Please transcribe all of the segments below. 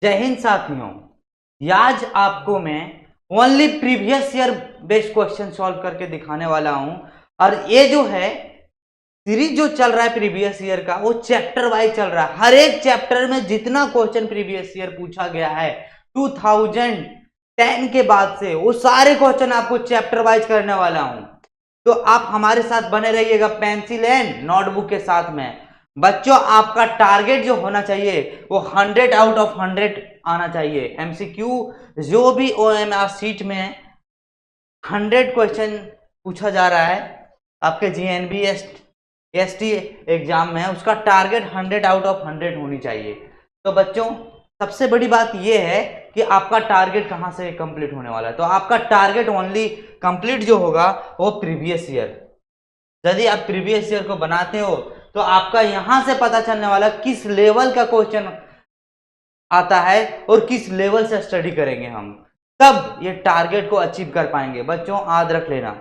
जय हिंद साथियों, आज आपको मैं only previous year based question solve करके दिखाने वाला हूं। और ये जो है सीरीज जो चल रहा है प्रीवियस ईयर का, वो चैप्टर वाइज चल रहा है। हर एक चैप्टर में जितना क्वेश्चन प्रीवियस ईयर पूछा गया है 2010 के बाद से, वो सारे क्वेश्चन आपको चैप्टर वाइज करने वाला हूं। तो आप हमारे साथ बने रहिएगा पेंसिल एंड नोटबुक के साथ में। बच्चों, आपका टारगेट जो होना चाहिए वो 100 आउट ऑफ 100 आना चाहिए। एमसीक्यू जो भी ओएमआर सीट में 100 क्वेश्चन पूछा जा रहा है आपके जीएनबी एसटी एग्जाम में, उसका टारगेट 100 आउट ऑफ 100 होनी चाहिए। तो बच्चों, सबसे बड़ी बात यह है कि आपका टारगेट कहां से कंप्लीट होने वाला है। तो आपका टारगेट ओनली कंप्लीट जो होगा वो प्रीवियस ईयर। यदि आप प्रीवियस ईयर को बनाते हो तो आपका यहां से पता चलने वाला किस लेवल का क्वेश्चन आता है और किस लेवल से स्टडी करेंगे हम, तब ये टारगेट को अचीव कर पाएंगे। बच्चों, याद रख लेना,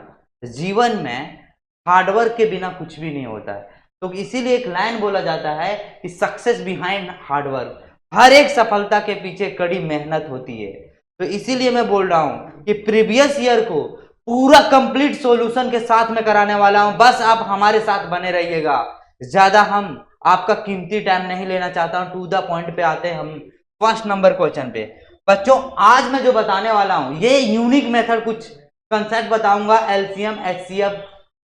जीवन में हार्डवर्क के बिना कुछ भी नहीं होता है। तो इसीलिए एक लाइन बोला जाता है कि सक्सेस बिहाइंड हार्डवर्क। हर एक सफलता के पीछे कड़ी मेहनत होती है। तो इसीलिए मैं बोल रहा हूं कि प्रीवियस ईयर को पूरा कंप्लीट सॉल्यूशन के साथ में कराने वाला हूं। बस आप हमारे साथ बने रहिएगा। ज्यादा हम आपका कीमती टाइम नहीं लेना चाहता हूं, टू द पॉइंट पे आते हैं हम फर्स्ट नंबर क्वेश्चन पे। बच्चों, आज मैं जो बताने वाला हूं ये यूनिक मेथड, कुछ कंसेप्ट बताऊंगा एलसीएम एचसीएफ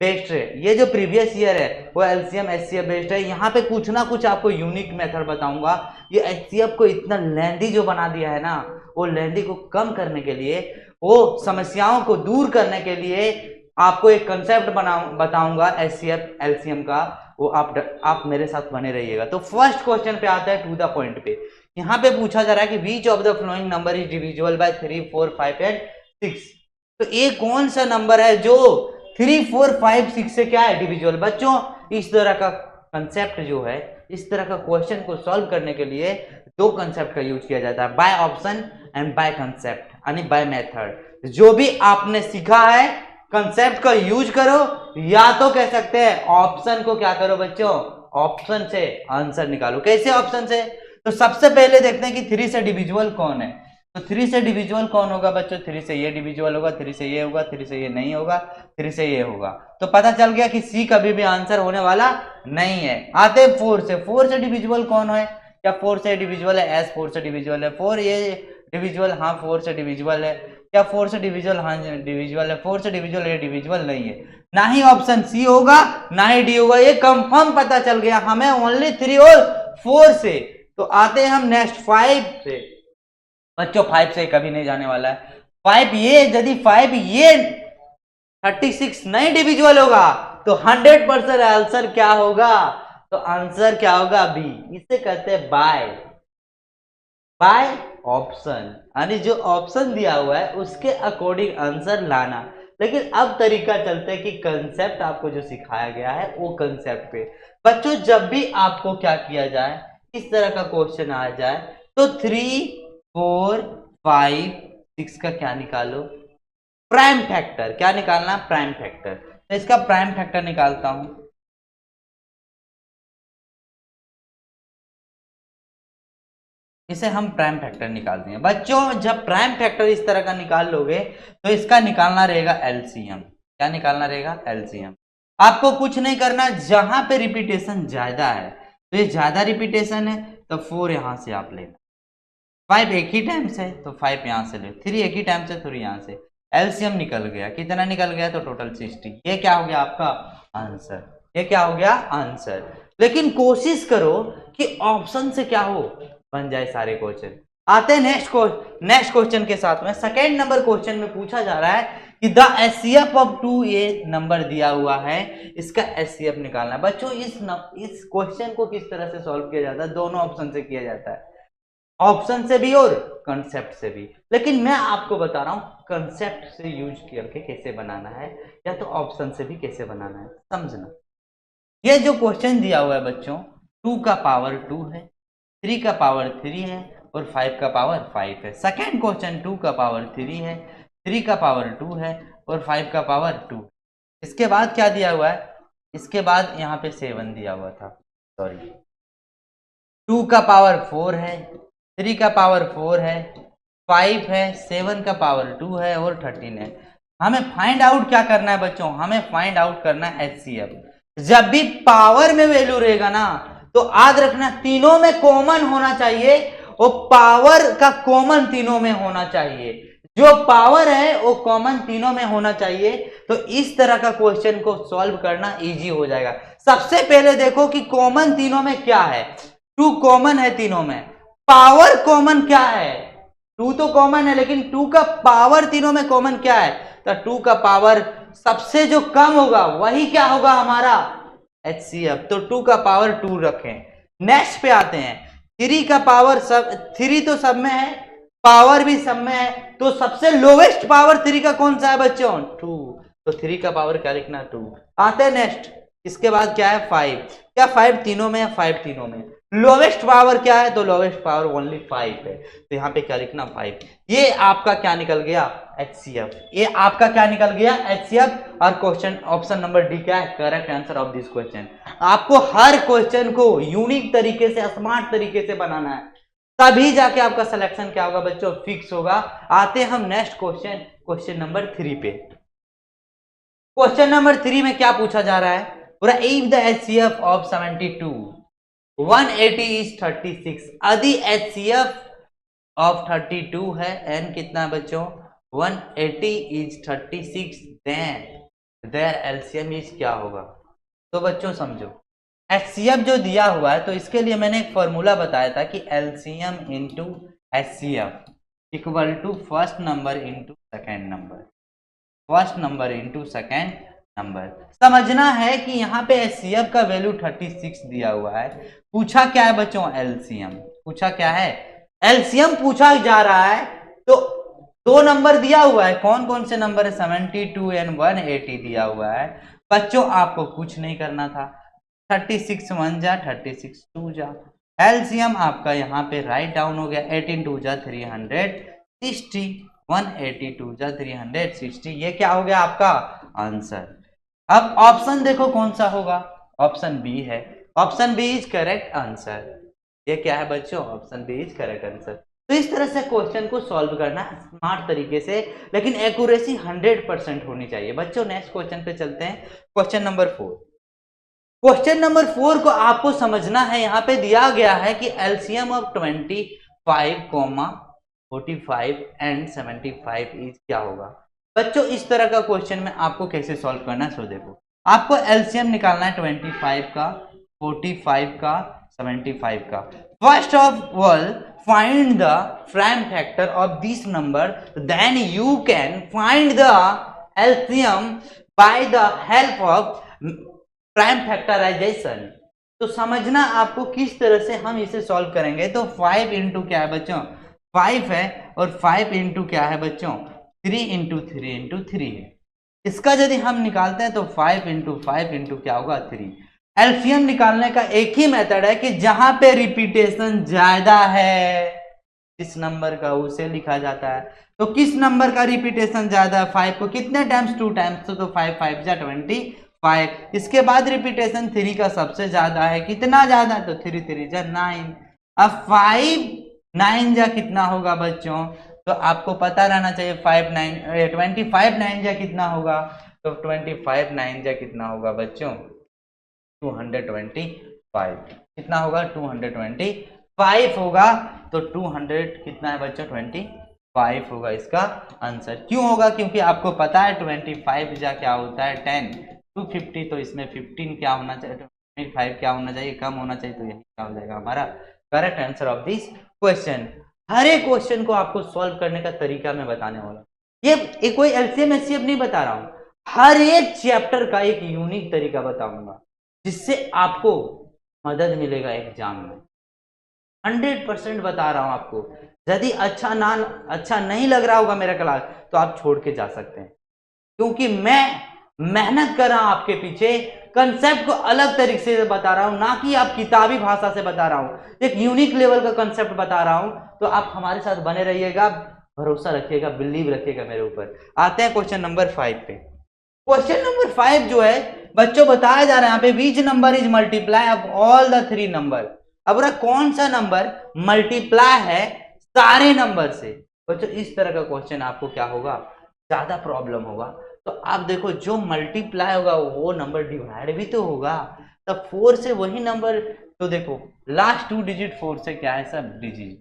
बेस्ड है। ये जो प्रीवियस ईयर है वो एलसीएम एचसीएफ बेस्ड है। यहाँ पे कुछ ना कुछ आपको यूनिक मेथड बताऊंगा। ये एचसीएफ को इतना लेंदी जो बना दिया है ना, वो लेंदी को कम करने के लिए, वो समस्याओं को दूर करने के लिए आपको एक कंसेप्ट बताऊंगा एचसीएफ एलसीएम का। वो आप मेरे साथ बने रहिएगा। तो फर्स्ट क्वेश्चन पे आता है टू द पॉइंट पे। यहाँ पे पूछा जा रहा है कि which of the flowing number is divisible by 3, 4, 5 and 6। तो ये कौन सा नंबर है जो 3, 4, 5, 6 से क्या है डिविजिबल। बच्चों, इस तरह का कंसेप्ट जो है, इस तरह का क्वेश्चन को सॉल्व करने के लिए दो कंसेप्ट का यूज किया जाता है, by option and by concept, यानी बाय मेथड। जो भी आपने सीखा है कंसेप्ट का यूज करो, या तो कह सकते हैं ऑप्शन को क्या करो बच्चों, ऑप्शन से आंसर निकालो। कैसे ऑप्शन से? तो सबसे पहले देखते हैं कि 3 से डिविजिबल कौन है। तो 3 से डिविजिबल कौन होगा बच्चों? 3 से ये डिविजिबल होगा, 3 से ये होगा, 3 से ये नहीं होगा, 3 से ये होगा। तो पता चल गया कि सी कभी भी आंसर होने वाला नहीं है। आते 4 से। 4 से डिविजिबल कौन है? क्या 4 से डिविजिबल है? एस 4 से डिविजिबल है। 4 ये डिविजिबल, हाँ 4 से डिविजिबल है। क्या 4 से डिविजिबल? हाँ डिविजिबल है। 4 से डिविजिबल, ये डिविजिबल नहीं है। ना ही ऑप्शन सी होगा ना ही डी होगा। ये कंफर्म पता चल गया हमें ओनली 3 और 4 से। तो आते हैं हम नेक्स्ट 5 से। बच्चों, 5 से कभी नहीं जाने वाला है। 5 ये, यदि 5 ये 36 नहीं डिविजिबल होगा तो 100% आंसर क्या होगा? तो आंसर क्या होगा? बी। इसे कहते हैं बाय बाय ऑप्शन, यानी जो ऑप्शन दिया हुआ है उसके अकॉर्डिंग आंसर लाना। लेकिन अब तरीका चलते हैं कि कंसेप्ट आपको जो सिखाया गया है वो कंसेप्ट पे। बच्चों, जब भी आपको क्या किया जाए, इस तरह का क्वेश्चन आ जाए, तो 3, 4, 5, 6 का क्या निकालो? Prime factor. क्या निकालना? Prime factor. तो इसका प्राइम फैक्टर निकालता हूं। इसे हम प्राइम फैक्टर निकालते हैं। बच्चों, जब प्राइम फैक्टर इस तरह का निकाल लोगे तो इसका निकालना रहेगा एलसीएम। क्या निकालना रहेगा? एलसीएम। आपको कुछ नहीं करना, जहां पे रिपीटेशन ज्यादा है, तो ये ज्यादा रिपीटेशन है तो 4 यहां से आप लेना। 5 एक ही टाइम से तो 5 यहां से ले, 3 एक ही टाइम से 3 यहां से। एलसीएम निकल गया। कितना निकल गया? तो टोटल 60। ये क्या हो गया आपका आंसर? ये क्या हो गया? आंसर। लेकिन कोशिश करो कि ऑप्शन से क्या हो, बन जाए सारे क्वेश्चन। आते हैं नेक्स्ट क्वेश्चन के साथ में। सेकेंड नंबर क्वेश्चन में पूछा जा रहा है कि द एचसीएफ ऑफ 2, ये नंबर दिया हुआ है, इसका एचसीएफ निकालना है। बच्चों, इस क्वेश्चन को किस तरह से सॉल्व किया जाता है? दोनों ऑप्शन से किया जाता है, ऑप्शन से भी और कंसेप्ट से भी। लेकिन मैं आपको बता रहा हूं कंसेप्ट से यूज करके कैसे बनाना है, या तो ऑप्शन से भी कैसे बनाना है, समझना। ये जो क्वेश्चन दिया हुआ है बच्चों, 2 का पावर 2 है, 3 का पावर 3 है और 5 का पावर 5 है। सेकेंड क्वेश्चन 2 का पावर 3 है, 3 का पावर 2 है और 5 का पावर 2। इसके बाद क्या दिया हुआ है? इसके बाद यहाँ पे 7 दिया हुआ था, सॉरी। 2 का पावर 4 है, 3 का पावर 4 है, 5 है, 7 का पावर 2 है और 13 है। हमें फाइंड आउट क्या करना है बच्चों, हमें फाइंड आउट करना है HCF। जब भी पावर में वैल्यू रहेगा ना तो याद रखना तीनों में कॉमन होना चाहिए और पावर का कॉमन तीनों में होना चाहिए। जो पावर है वो कॉमन तीनों में होना चाहिए। तो इस तरह का क्वेश्चन को सॉल्व करना इजी हो जाएगा। सबसे पहले देखो कि कॉमन तीनों में क्या है। 2 कॉमन है तीनों में, पावर कॉमन क्या है, 2 तो कॉमन है लेकिन 2 का पावर तीनों में कॉमन क्या है, तो 2 का पावर सबसे जो कम होगा वही क्या होगा हमारा HCF। तो 2 का पावर 2 रखें। नेक्स्ट पे आते हैं, 3 का पावर सब 3 तो सब में है, पावर भी सब में है, तो सबसे लोवेस्ट पावर 3 का कौन सा है बच्चों 2। तो 3 का पावर क्या लिखना 2। आते हैं नेक्स्ट, इसके बाद क्या है 5। क्या 5 तीनों में है, 5 तीनों में। लोवेस्ट पावर क्या है, तो लोवेस्ट पावर ओनली 5 है, तो यहां पे क्या लिखना 5। ये आपका क्या निकल गया HCF। ये आपका क्या निकल गया HCF। और क्वेश्चन ऑप्शन नंबर डी क्या है correct answer of this question. आपको हर क्वेश्चन को यूनिक तरीके से स्मार्ट तरीके से बनाना है, तभी जाके आपका सिलेक्शन क्या होगा बच्चों फिक्स होगा। आते हैं हम नेक्स्ट क्वेश्चन, क्वेश्चन नंबर 3 पे। क्वेश्चन नंबर 3 में क्या पूछा जा रहा है, पूरा if the HCF of 72 180 is 36। यदि HCF ऑफ 32 है एन कितना है बच्चों 180 इज 36, देयर एलसीएम इज क्या होगा। तो बच्चों समझो HCF जो दिया हुआ है तो इसके लिए मैंने एक फॉर्मूला बताया था कि LCM into HCF equal to first number into second number, first number into second number. समझना है कि यहाँ पे HCF का वैल्यू 36 दिया हुआ है, पूछा क्या है बच्चों LCM, पूछा क्या है LCM पूछा जा रहा है। तो 2 नंबर दिया हुआ है, कौन कौन से नंबर है 72 एंड 180 दिया हुआ है। बच्चों आपको कुछ नहीं करना था, 36 1 जा 36 2 जा, LCM आपका यहाँ पे राइट डाउन हो गया, 18 2 जा 360, 182 जा 360, ये क्या हो गया आपका आंसर। अब ऑप्शन देखो कौन सा होगा, ऑप्शन बी है, option B is correct answer. ये क्या है बच्चों option B is correct answer. तो इस तरह से क्वेश्चन को सॉल्व करना स्मार्ट तरीके से, लेकिन एक्यूरेसी 100% होनी चाहिए। बच्चों नेक्स्ट क्वेश्चन पे चलते हैं, क्वेश्चन नंबर 4। क्वेश्चन नंबर 4 को आपको समझना है, यहाँ पे दिया गया है कि LCM ऑफ 25, 45 एंड 75 इज क्या होगा। बच्चों इस तरह का क्वेश्चन में आपको कैसे सॉल्व करना है, सो देखो आपको LCM निकालना है 25 का, 45 का, 75 का। First of all find the prime factor of this number, then you can find the LCM by the help of prime factorisation. तो समझना आपको किस तरह से हम इसे सॉल्व करेंगे। तो 5 इंटू क्या है बच्चों 5 है, और 5 इंटू क्या है बच्चों 3 इंटू 3 इंटू 3 है। इसका यदि हम निकालते हैं तो 5 इंटू 5 इंटू क्या होगा 3। एलसीएम निकालने का एक ही मेथड है कि जहां पे रिपीटेशन ज्यादा है इस नंबर का उसे लिखा जाता है। तो किस नंबर का रिपीटेशन ज्यादा है 5 को कितने टाइम्स 2 टाइम्स, तो 5 5 जा 25। इसके बाद रिपीटेशन 3 का सबसे ज्यादा है, कितना ज्यादा, तो 3 3 जा 9। अब 5 9 जा कितना होगा बच्चों, तो आपको पता रहना चाहिए 25 9 जा कितना होगा, तो 25 9 जा कितना होगा बच्चों 225। कितना होगा 225 होगा, तो 200 कितना है बच्चों 25 होगा इसका आंसर। क्यों होगा, क्योंकि आपको पता है 25 जा क्या होता है 10, 250, तो इसमें 15 क्या होना चाहिए 25 क्या होना चाहिए कम होना चाहिए, तो यही क्या हो जाएगा हमारा correct answer of this question. हर एक क्वेश्चन को आपको सॉल्व करने का तरीका मैं बताने वाला, ये कोई एलसीएम एचसीएफ नहीं बता रहा हूं, हर एक चैप्टर का एक यूनिक तरीका बताऊंगा जिससे आपको मदद मिलेगा एग्जाम में। 100% बता रहा हूं आपको। यदि अच्छा नहीं लग रहा होगा मेरा क्लास तो आप छोड़ के जा सकते हैं, क्योंकि मैं मेहनत कर रहा हूं आपके पीछे, कंसेप्ट को अलग तरीके से बता रहा हूं, ना कि आप किताबी भाषा से बता रहा हूं, एक यूनिक लेवल का कंसेप्ट बता रहा हूं। तो आप हमारे साथ बने रहिएगा, भरोसा रखिएगा, बिलीव रखिएगा मेरे ऊपर। आते हैं क्वेश्चन नंबर 5 पे। क्वेश्चन नंबर 5 जो है बच्चों बताया जा रहा है यहाँ पे, which number is multiply of all the 3 number. अब बोला कौन सा नंबर मल्टीप्लाई है सारे नंबर से। बच्चों इस तरह का क्वेश्चन आपको क्या होगा, ज्यादा प्रॉब्लम होगा। तो आप देखो जो मल्टीप्लाई होगा वो नंबर डिवाइड भी तो होगा, तो 4 से वही नंबर, तो देखो लास्ट 2 डिजिट 4 से क्या है सब डिजिट,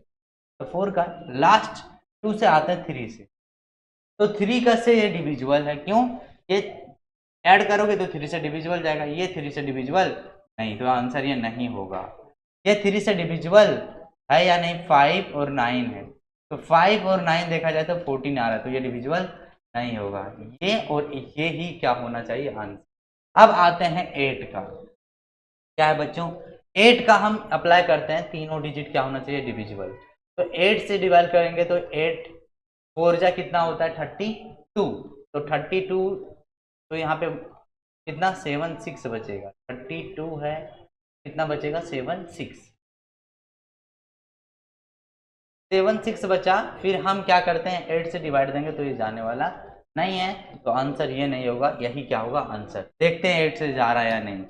तो 4 का लास्ट 2 से आता है 3 से, तो 3 का से ये डिविजिबल है, क्यों, ये ऐड करोगे तो 3 से डिविजिबल जाएगा, ये 3 से डिविजिबल नहीं, तो आंसर ये नहीं होगा। ये 3 से डिविजिबल है या नहीं, 5 और 9 है, तो 5 और 9 देखा जाए तो 14 आ रहा है, तो ये डिविजिबल नहीं होगा। ये और ये ही क्या होना चाहिए आंसर। अब आते हैं 8 का, क्या है बच्चों, 8 का हम अप्लाई करते हैं, तीनों डिजिट क्या होना चाहिए, डिविजिबल। तो 8 से डिवाइड करेंगे तो 8 4 जा कितना होता है 32, तो 32, तो यहाँ पे कितना 7 6 बचेगा, 32 है, कितना बचेगा 7 6 बचा। फिर हम क्या करते हैं 8 से डिवाइड देंगे तो ये जाने वाला नहीं है, तो आंसर ये नहीं होगा, यही क्या होगा आंसर। देखते हैं 8 से जा रहा है या नहीं।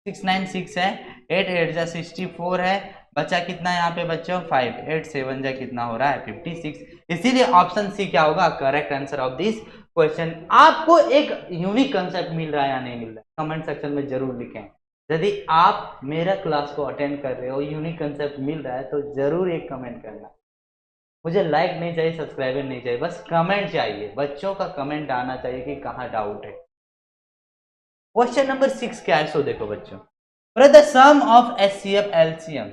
6 9 6 है, 8 8 जा 64 है, बचा कितना यहाँ पे बच्चों 5, 8 7 जा कितना हो रहा है 56, इसीलिए ऑप्शन सी क्या होगा correct answer of this question. आपको एक यूनिक कंसेप्ट मिल रहा है या नहीं मिल रहा है, कमेंट सेक्शन में जरूर लिखें। यदि आप मेरा क्लास को अटेंड कर रहे हो, यूनिक कंसेप्ट मिल रहा है, तो जरूर एक कमेंट करना। मुझे लाइक नहीं चाहिए, सब्सक्राइबर नहीं चाहिए, बस कमेंट चाहिए, बच्चों का कमेंट आना चाहिए कि कहाँ डाउट है। क्वेश्चन नंबर 6 क्या है, सो देखो बच्चों, the sum of HCF LCM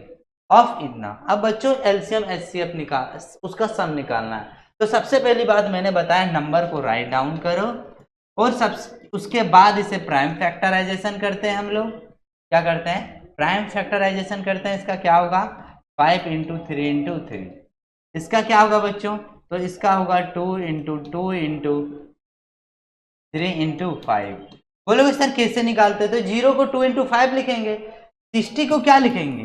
of इतना। अब बच्चों LCM HCF निकाल, उसका सम निकालना है। तो सबसे पहली बात मैंने बताया नंबर को राइट डाउन करो, और उसके बाद इसे प्राइम फैक्टराइजेशन करते हैं। हम लोग क्या करते हैं, प्राइम फैक्टराइजेशन करते हैं। इसका क्या होगा 5 × 3 × 3, इसका क्या होगा बच्चों, तो इसका होगा 2 × 2 × 3 × 5। बोलोगे सर कैसे निकालते हैं, तो 0 को 2 × 5 लिखेंगे, 60 को क्या लिखेंगे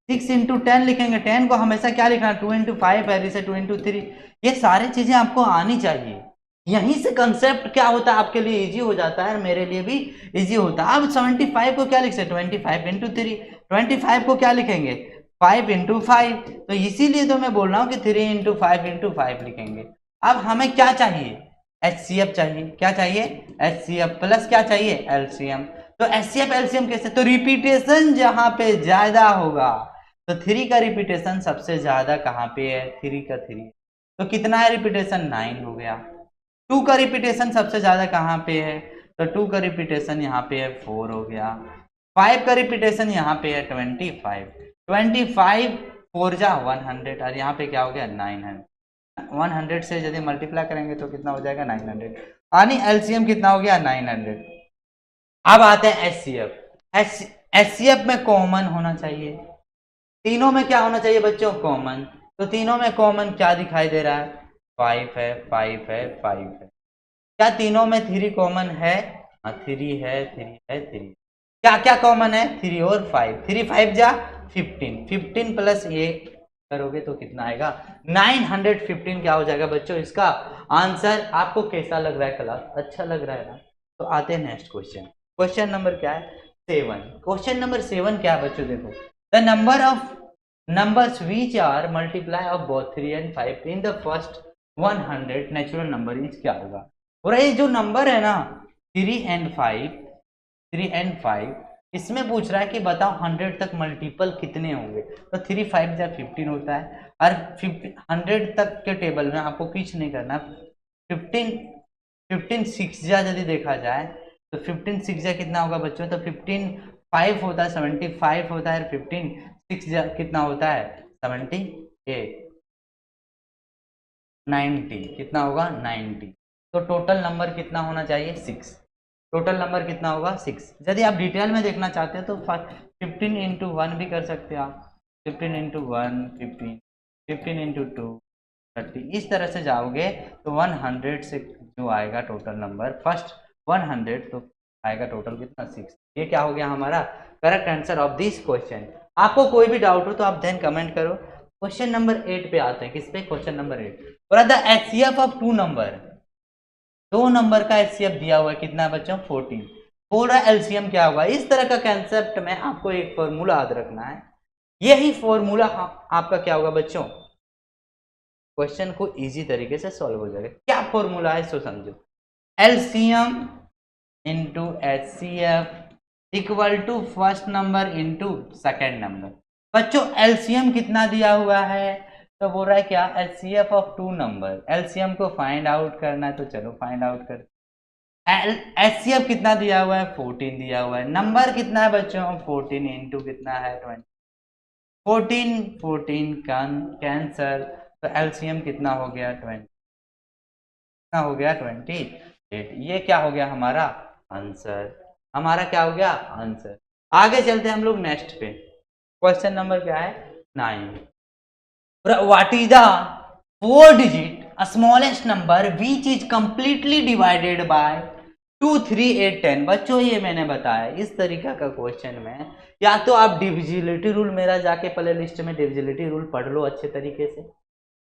6 × 10 लिखेंगे, 10 को हमेशा क्या लिखना 2 × 5, पहले से 2 × 3। ये सारी चीजें आपको आनी चाहिए, यहीं से कंसेप्ट क्या होता है आपके लिए इजी हो जाता है, मेरे लिए भी इजी होता है। अब 75 को क्या लिख सकते 25 × 3, 25 को क्या लिखेंगे 5 × 5, तो इसीलिए तो मैं बोल रहा हूँ कि 3 × 5 × 5 लिखेंगे। अब हमें क्या चाहिए HCF चाहिए, क्या चाहिए HCF प्लस क्या चाहिए LCM। तो HCF LCM कैसे, तो रिपीटेशन जहां पे ज्यादा होगा, तो 3 का रिपीटेशन सबसे ज्यादा कहां पे है 3 का 3, तो कितना है रिपीटेशन 9 हो गया। 2 का रिपीटेशन सबसे ज्यादा कहां पे है, तो 2 का रिपीटेशन यहाँ पे है 4 हो गया। 5 का रिपीटेशन यहाँ पे है 25, 4 जा 100, और यहाँ पे क्या हो गया 900। 100 से यदि मल्टीप्लाई करेंगे तो कितना हो जाएगा 900, यानी LCM कितना हो गया 900। अब आते हैं HCF। HCF में कॉमन होना चाहिए, तीनों में क्या होना चाहिए बच्चों कॉमन, तो तीनों में कॉमन क्या दिखाई दे रहा है 5 है 5 है 5 है, क्या तीनों में 3 कॉमन है, हाँ 3 है 3 है 3, क्या क्या कॉमन है 3 और 5, 3 5 जा 15, 15 प्लस ये करोगे तो कितना आएगा 915 क्या हो जाएगा बच्चों इसका आंसर। आपको कैसा लग रहा है क्लास, अच्छा लग रहा है ना। तो आते हैं नेक्स्ट क्वेश्चन, क्वेश्चन नंबर क्या है 7। क्वेश्चन नंबर 7 क्या है बच्चों, देखो the number of numbers which are multiply of both 3 and 5 in the first 100 natural number is क्या होगा। और ये जो नंबर है ना 3 and 5 इसमें पूछ रहा है कि बताओ 100 तक मल्टीपल कितने होंगे, तो 3 5 जा 15 होता है, और 100 तक के टेबल में आपको कुछ नहीं करना, 15 6 जा यदि देखा जाए तो 15 6 जा कितना होगा बच्चों, तो 15 5 होता है 75 होता है, 15 6 जा कितना होता है 78 90 कितना होगा 90, तो टोटल नंबर कितना होना चाहिए 6, टोटल नंबर कितना होगा 6। यदि आप डिटेल में देखना चाहते हैं तो 15 × 1 भी कर सकते हैं आप, 15 × 1 15, 15 × 2 30, इस तरह से जाओगे तो 100 से जो आएगा टोटल नंबर फर्स्ट 100 तो आएगा टोटल कितना 6। ये क्या हो गया हमारा correct answer of this question. आपको कोई भी डाउट हो तो आप देन कमेंट करो। क्वेश्चन नंबर 8 पे आते हैं, किस पे question number 8, the HCF of 2 number, 2 number का HCF दिया हुआ है कितना बच्चों 14, पूरा LCM क्या होगा। इस तरह का कंसेप्ट में आपको एक फॉर्मूला याद रखना है, यही फॉर्मूला आपका क्या होगा बच्चों, क्वेश्चन को इजी तरीके से सॉल्व हो जाएगा। क्या फॉर्मूला है सो समझो, LCM into HCF equal to first number into second number. बच्चों एलसीएम कितना दिया हुआ है, तो बोल रहा है क्या, HCF of two number. LCM को फाइंड आउट करना है तो चलो फाइंड आउट कर। एचसीएफ कितना दिया हुआ है, 14 दिया हुआ है। नंबर कितना है बच्चों, 14 इंटू कितना है 20, 14 14 कैंसर, तो एलसीएम कितना हो गया 20, कितना हो गया 28। ये क्या हो गया हमारा आंसर, हमारा क्या हो गया आंसर। आगे चलते हैं हम लोग नेक्स्ट पे, क्वेश्चन नंबर क्या है 9। What is the 4 digit smallest number which is completely divided by 2 3 8 10। बच्चों ये मैंने बताया इस तरीका का क्वेश्चन में, या तो आप डिविजिबिलिटी रूल, मेरा जाके प्ले लिस्ट में डिविजिबिलिटी रूल पढ़ लो अच्छे तरीके से,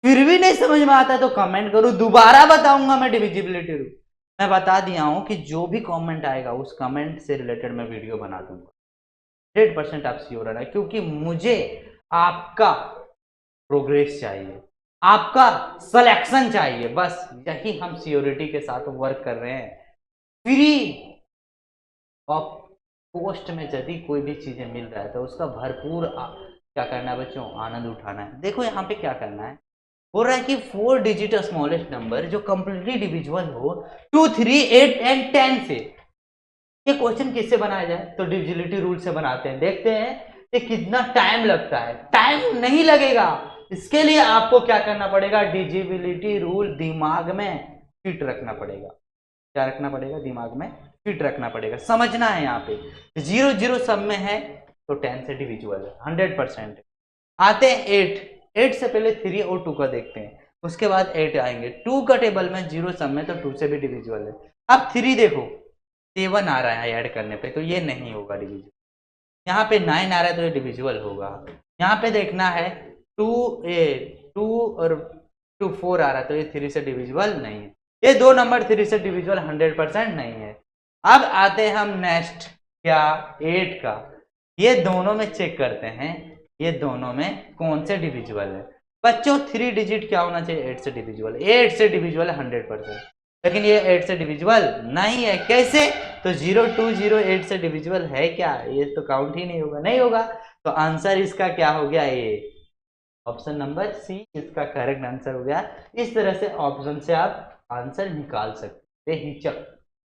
फिर भी नहीं समझ में आता तो कमेंट करो, दोबारा बताऊंगा मैं डिविजिबिलिटी रूल। मैं बता दिया हूं कि जो भी कमेंट आएगा उस कमेंट से रिलेटेड मैं वीडियो बना दूंगा, 100% आप श्योर रहना, क्योंकि मुझे आपका प्रोग्रेस चाहिए, आपका सिलेक्शन चाहिए, बस यही हम सियोरिटी के साथ वर्क कर रहे हैं। फ्री ऑफ कॉस्ट में यदि कोई भी चीजें मिल रहा है तो उसका भरपूर क्या करना है बच्चों, आनंद उठाना है। देखो यहाँ पे क्या करना है, बोल रहा है कि 4 डिजिट स्मॉलेस्ट नंबर जो कंप्लीटली डिविजिबल हो 2 3 8 एंड 10 से। ये क्वेश्चन किससे बनाया जाए, तो डिविजिबिलिटी रूल से बनाते हैं। देखते हैं कि कितना टाइम लगता है। टाइम नहीं लगेगा, इसके लिए आपको क्या करना पड़ेगा, डिविजिबिलिटी रूल दिमाग में फिट रखना पड़ेगा। क्या रखना पड़ेगा, दिमाग में फिट रखना पड़ेगा, समझना है। यहाँ पे 0 0 सब में है तो 10 से डिविजिबल है 100%। आते हैं 8 से पहले 3 और 2 का देखते हैं, उसके बाद 8 आएंगे। 2 का टेबल में 0 सब में तो 2 से भी डिविजिबल है। अब 3 देखो 7 आ रहा है ऐड करने पे तो ये नहीं होगा डिविजिबल। यहाँ पे 9 आ रहा है तो ये डिविजिबल होगा। यहाँ पे देखना है 2 और 2 4 आ रहा है तो ये 3 से डिविजिबल नहीं है। ये दो नंबर 3 से डिविजिबल 100% नहीं है। अब आते हैं हम नेक्स्ट क्या 8 का, ये दोनों में चेक करते हैं ये दोनों में कौन से डिविजिबल है। बच्चों 3 डिजिट क्या होना चाहिए, 8 से डिविजिबल, 8 से डिविजिबल 100%, लेकिन ये 8 से डिविजिबल नहीं है। कैसे, तो 0 2 0 8 से डिविजिबल है क्या, ये तो काउंट ही नहीं होगा, नहीं होगा। तो आंसर इसका क्या हो गया, ये ऑप्शन नंबर सी इसका करेक्ट आंसर हो गया। इस तरह से ऑप्शन से आप आंसर निकाल सकते हैं हिचक।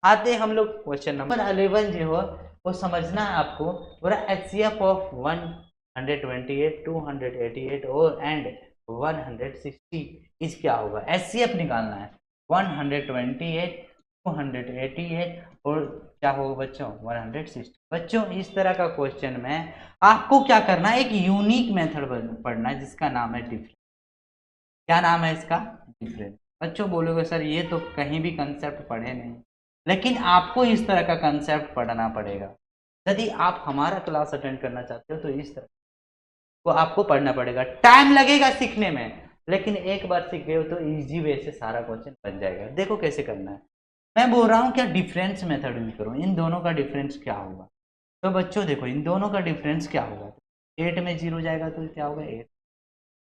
आते हैं हम लोग क्वेश्चन नंबर 11 जो हो वो समझना है आपको। पूरा एचसीएफ ऑफ 128 288 और एंड 160 इस क्या होगा, एचसीएफ निकालना है। 128 288 और क्या होगा बच्चों 160। बच्चों इस तरह का क्वेश्चन में आपको क्या करना है, एक यूनिक मेथड पढ़ना है जिसका नाम है डिफरेंस। क्या नाम है इसका, डिफरेंस। बच्चों बोलोगे सर ये तो कहीं भी कंसेप्ट पढ़े नहीं, लेकिन आपको इस तरह का कंसेप्ट पढ़ना पड़ेगा। यदि आप हमारा क्लास अटेंड करना चाहते हो तो इस तरह को आपको पढ़ना पड़ेगा। टाइम लगेगा सीखने में, लेकिन एक बार सीख गए हो तो इजी वे से सारा क्वेश्चन बन जाएगा। देखो कैसे करना है, मैं बोल रहा हूँ क्या डिफरेंस मेथड यूज करो। इन दोनों का डिफरेंस क्या होगा, तो बच्चों देखो इन दोनों का डिफरेंस क्या होगा। 8 में 0 जाएगा तो क्या होगा 8,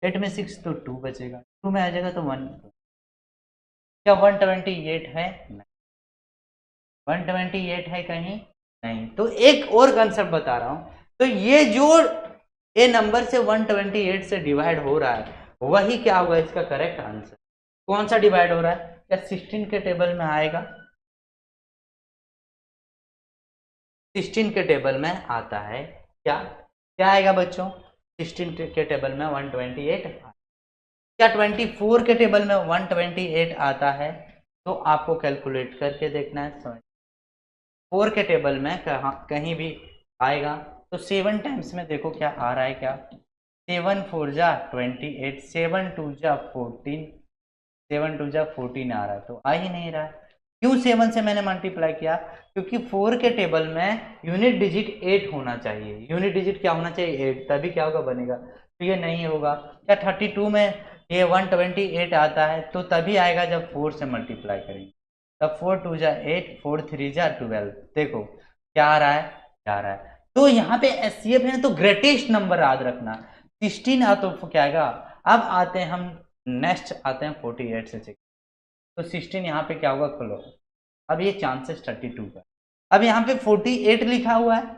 8 में 6 तो 2 बचेगा, 2 में आ जाएगा तो 1। क्या 128 है, नहीं 128 है कहीं नहीं। तो एक और कंसेप्ट बता रहा हूं, तो ये जो ए नंबर से 128 से डिवाइड हो रहा है वही क्या होगा इसका करेक्ट आंसर। कौन सा डिवाइड हो रहा है, क्या 16 के टेबल में आएगा, 16 के टेबल में आता है क्या, क्या आएगा बच्चों 16 के टेबल में 128। क्या 24 के टेबल में 128 आता है, तो आपको कैलकुलेट करके देखना है। 4 के टेबल में कहीं भी आएगा तो 7 टाइम्स में देखो क्या आ रहा है, क्या 7 4 जा 28, 7 2 जा 14, 7 2 जा 14 आ रहा है, तो आ ही नहीं रहा है। क्यों 7 से मैंने मल्टीप्लाई किया, क्योंकि 4 के टेबल में यूनिट डिजिट 8 होना चाहिए। यूनिट डिजिट क्या होना चाहिए 8, तभी क्या होगा बनेगा, तो ये नहीं होगा। क्या 32 में ये 128 आता है, तो तभी आएगा जब 4 से मल्टीप्लाई करेंगे, तब 4 2 जा 8, 4 3 जा 12। देखो क्या आ रहा है, क्या आ रहा है। तो यहाँ पे एचसीएफ है तो ग्रेटेस्ट नंबर याद रखना, 16 आ तो क्या आएगा। अब आते हैं हम नेक्स्ट आते हैं 48 से चेक। तो 16 यहाँ पे क्या होगा, खोलो। अब ये चांसेस 32 का। अब यहाँ पे 48 लिखा हुआ है।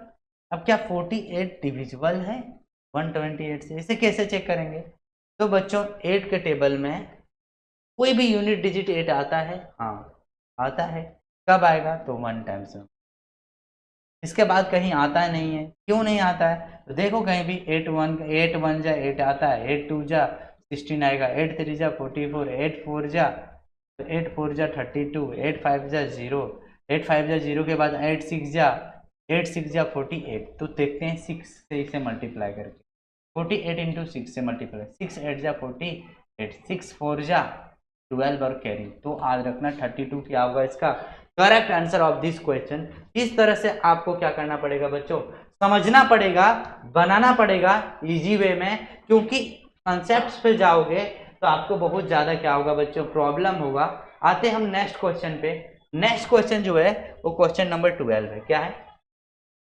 अब क्या 48 डिविजिबल है 128 से? इसे कैसे चेक करेंगे? तो बच्चों 8 के टेबल में कोई भी यूनिट डिजिट 8 आता है? हाँ आता है। कब आएगा? तो 1 टाइम्स में। इसके बाद कहीं आता है नहीं है। क्यों नहीं आता है? तो देखो कहीं भी 8 1 जा 8 आता है, 8 2 जा 16 आएगा, 8 3 जा 44, 8 4 जा, तो 8 4 जा 32, 8 5 जा 0, 8 5 जा 0 के बाद 8 6 जा 48। तो देखते हैं 6 से इसे मल्टीप्लाई करके, 48 इंटू 6 से मल्टीप्लाई, 6 8 जा 48, 6 4 जा 12 और कैरी। तो याद रखना 32 क्या होगा इसका correct answer of this question. इस तरह से आपको क्या करना पड़ेगा बच्चों, समझना पड़ेगा, बनाना पड़ेगा इजी वे में, क्योंकि कॉन्सेप्ट्स पे जाओगे तो आपको बहुत ज्यादा क्या होगा बच्चों, प्रॉब्लम होगा। आते हम नेक्स्ट क्वेश्चन पे। नेक्स्ट क्वेश्चन जो है वो क्वेश्चन नंबर 12 है। क्या है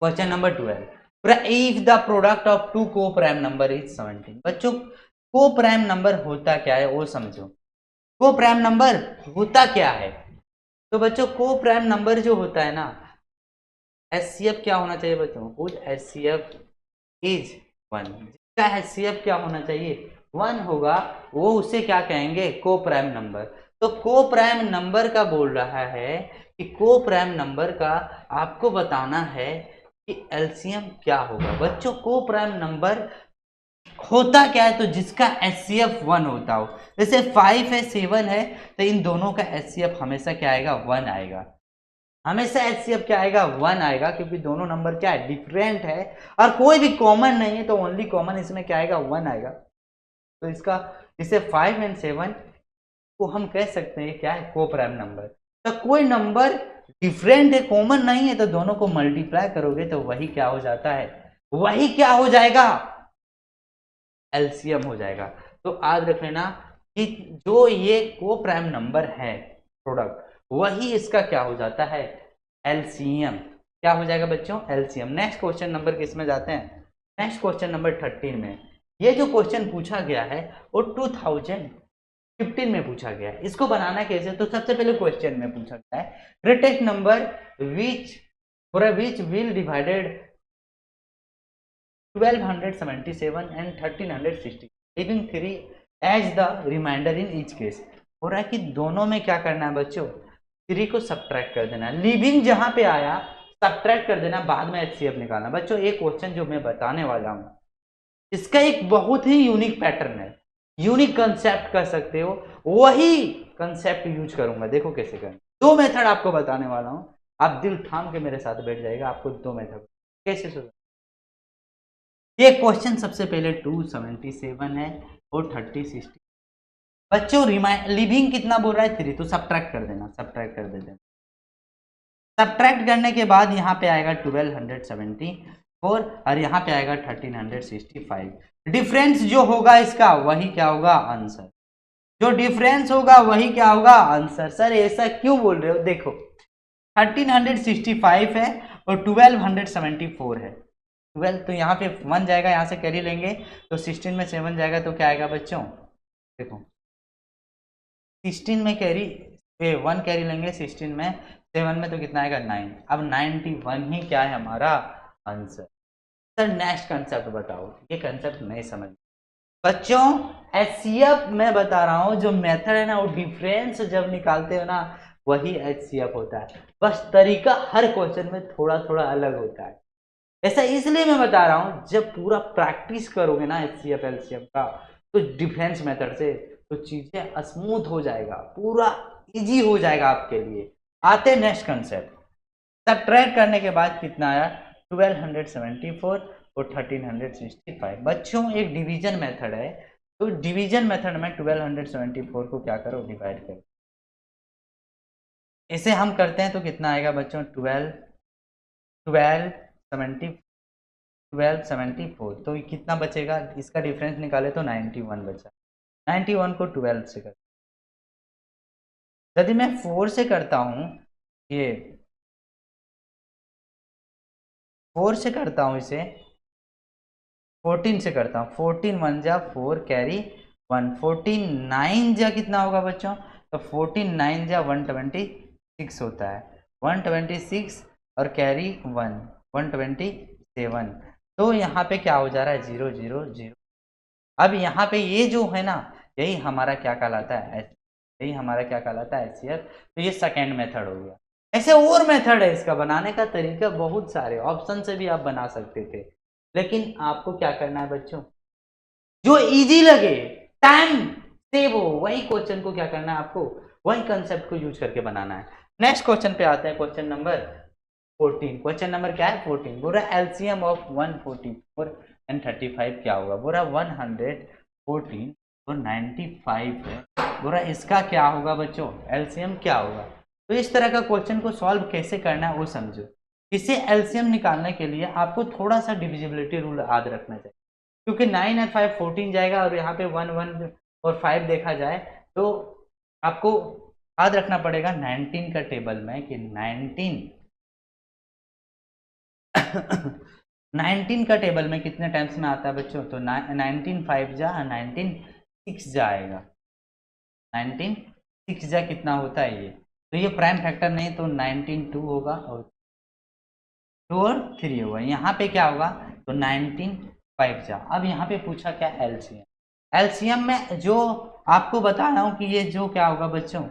question number 12? If the product of two coprime number is 17। बच्चों को प्राइम नंबर होता क्या है वो समझो। को प्राइम नंबर होता क्या है? तो बच्चों को प्राइम नंबर जो होता है ना, एचसीएफ क्या होना चाहिए बच्चों? Whose HCF is 1। जिसका एचसीएफ क्या होना चाहिए? 1 होगा, वो उसे क्या कहेंगे? को प्राइम नंबर। तो को प्राइम नंबर का बोल रहा है कि को प्राइम नंबर का आपको बताना है कि एलसीएम क्या होगा। बच्चों को प्राइम नंबर होता क्या है? तो जिसका एचसीएफ 1 होता हो। जैसे 5 है 7 है, तो इन दोनों का एचसीएफ हमेशा क्या आएगा? 1 आएगा। हमेशा एचसीएफ क्या आएगा? 1 आएगा, क्योंकि दोनों नंबर क्या है? डिफरेंट है, और कोई भी कॉमन नहीं है, तो ओनली कॉमन इसमें क्या आएगा? 1 आएगा। तो इसका इसे 5 एंड 7 को हम कह सकते हैं क्या है? को प्राइम नंबर। तो कोई नंबर डिफरेंट है, कॉमन नहीं है, तो दोनों को मल्टीप्लाई करोगे तो वही क्या हो जाता है? वही क्या हो जाएगा? एलसीएम हो जाएगा। तो याद रख लेना कि जो ये को प्राइम नंबर है प्रोडक्ट, वही इसका क्या हो जाता है? एलसीएम। क्या हो जाएगा बच्चों? एलसीएम। नेक्स्ट क्वेश्चन नंबर किस में जाते हैं? नेक्स्ट क्वेश्चन नंबर 13 में। ये जो क्वेश्चन पूछा गया है वो 2015 में पूछा गया है। इसको बनाना कैसे? तो सबसे पहले क्वेश्चन में पूछा गया है greatest number which for which will divided 1277 and 1360 leaving 3 as the remainder in each case। हो रहा है कि दोनों में क्या करना है बच्चों? 3 को सब्ट्रैक्ट कर देना, लिविंग जहां पे आया सब्ट्रैक्ट कर देना, बाद में एचसीएफ निकालना। बच्चों एक क्वेश्चन जो मैं बताने वाला हूं, इसका एक बहुत ही यूनिक पैटर्न है, यूनिक कंसेप्ट कर सकते हो, वही कंसेप्ट यूज करूंगा। देखो कैसे करें। 2 मेथड आपको बताने वाला हूं, आप दिल थाम के मेरे साथ बैठ जाएगा। आपको 2 मेथड कैसे सुन। ये क्वेश्चन सबसे पहले 277 है और 3060। बच्चों लिविंग कितना बोल रहा है? 3, तो सब्ट्रैक्ट कर देना, सब्ट्रैक्ट कर देते हैं। सब्ट्रैक्ट करने के बाद यहाँ पे आएगा 1274 और यहाँ पे आएगा 1365। डिफरेंस जो होगा इसका वही क्या होगा? आंसर। जो डिफरेंस होगा वही क्या होगा? आंसर। सर ऐसा क्यों बोल रहे हो? देखो 1365 है और 1274 है। 12 तो यहाँ पे 1 जाएगा, यहाँ से कैरी लेंगे तो 16 में 7 जाएगा, तो क्या आएगा बच्चों? देखो 16 में कैरी 1 कैरी लेंगे, 16 में 7 में तो कितना आएगा? 9। अब 91 ही क्या है हमारा आंसर। सर नेक्स्ट कंसेप्ट बताओ। ये कंसेप्ट नहीं समझ बच्चों। एचसीएफ मैं बता रहा हूँ, जो मेथड है ना, वो डिफरेंस जब निकालते हो ना वही एचसीएफ होता है। बस तरीका हर क्वेश्चन में थोड़ा थोड़ा अलग होता है। ऐसा इसलिए मैं बता रहा हूं, जब पूरा प्रैक्टिस करोगे ना एचसीएफ एलसीएफ का, तो डिफरेंस मेथड से तो चीजें स्मूथ हो जाएगा, पूरा इजी हो जाएगा आपके लिए। आते नेक्स्ट कंसेप्ट। सब्ट्रैक्ट करने के बाद कितना आया? 1274 और 1365। बच्चों एक डिवीजन मेथड है, तो डिवीजन मेथड में 1274 को क्या करो? डिवाइड करो। इसे हम करते हैं तो कितना आएगा बच्चों? 1274, तो कितना बचेगा? इसका डिफरेंस निकाले तो 91 बचा। 91 को 12 से कर, यदि मैं 4 से करता हूं, ये 4 से करता हूं इसे, 14 से करता हूँ। 14 1 जा 4 कैरी 1, 14 9 जा कितना होगा बच्चों, तो 14 9 जा 126 होता है, 126 और कैरी 1 127। तो यहाँ पे क्या हो जा रहा है 0 0 0। अब यहाँ पे ये जो है ना, यही हमारा क्या कहलाता है, यही हमारा क्या कहलाता है HCF। तो ये सेकेंड मेथड हो गया। ऐसे और मेथड है इसका बनाने का तरीका बहुत सारे, ऑप्शन से भी आप बना सकते थे, लेकिन आपको क्या करना है बच्चों, जो इजी लगे, टाइम सेव हो, वही क्वेश्चन को क्या करना है आपको, वही कंसेप्ट को यूज करके बनाना है। नेक्स्ट क्वेश्चन पे आते हैं, क्वेश्चन नंबर 14। क्वेश्चन नंबर क्या है 14। बोल रहा एलसीएम ऑफ 144 एंड 35 क्या होगा, बोल रहा 114 और 95 है, बोल रहा इसका क्या होगा बच्चों, एलसीएम क्या होगा। तो इस तरह का क्वेश्चन को सॉल्व कैसे करना है वो समझो। इसे एलसीएम निकालने के लिए आपको थोड़ा सा डिविजिबिलिटी रूल याद रखना चाहिए, क्योंकि 9 और 5 14 जाएगा, और यहाँ पे 1 1 और 5 देखा जाए तो आपको याद रखना पड़ेगा 19 का टेबल में कि 19 का टेबल में कितने टाइम्स में आता है बच्चों, तो 19 5 जा 19 6 जाएगा, 19 6 जा कितना होता है ये, तो ये प्राइम फैक्टर नहीं, तो 19 2 होगा और 2 और 3 होगा। यहाँ पे क्या होगा, तो 19 5 जा। अब यहाँ पे पूछा क्या एलसीएम, एलसीएम में जो आपको बता रहा हूँ कि ये जो क्या होगा बच्चों,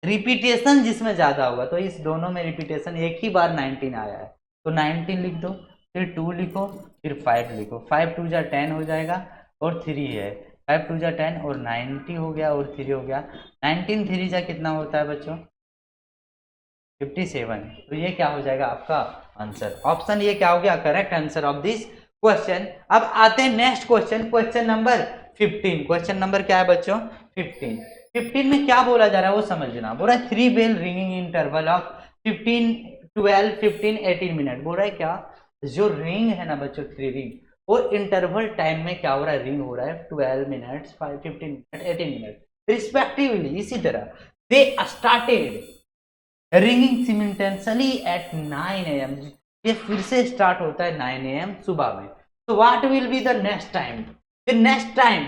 रिपीटेशन जिसमें ज्यादा होगा, तो इस दोनों में रिपीटेशन एक ही बार 19 आया है, तो 19 लिख दो, फिर 2 लिखो, फिर 5 लिखो, 5 2 जा 10 हो जाएगा और 3 है, 5 2 जा 10 और 90 हो गया और 3 हो गया, 19 3 जा कितना होता है बच्चों 57। तो ये क्या हो जाएगा आपका आंसर, ऑप्शन ये क्या हो गया correct answer of this question. अब आते हैं next question, question number 15। Question number क्या है बच्चों 15। 15 में क्या बोला जा रहा है वो समझना, बोल रहा है 3 bell ringing interval of 15 12 15 18 minute. बोल रहा है क्या, जो रिंग है ना बच्चों 3 रिंग, वो इंटरवल टाइम में क्या हो रहा है, रिंग हो रहा है 12 मिनट्स 15 मिनट 18 मिनट रिस्पेक्टिवली। इसी तरह they started ringing simultaneously at 9 AM, ये फिर से स्टार्ट होता है 9 AM सुबह में। तो what will be the next time, फिर next time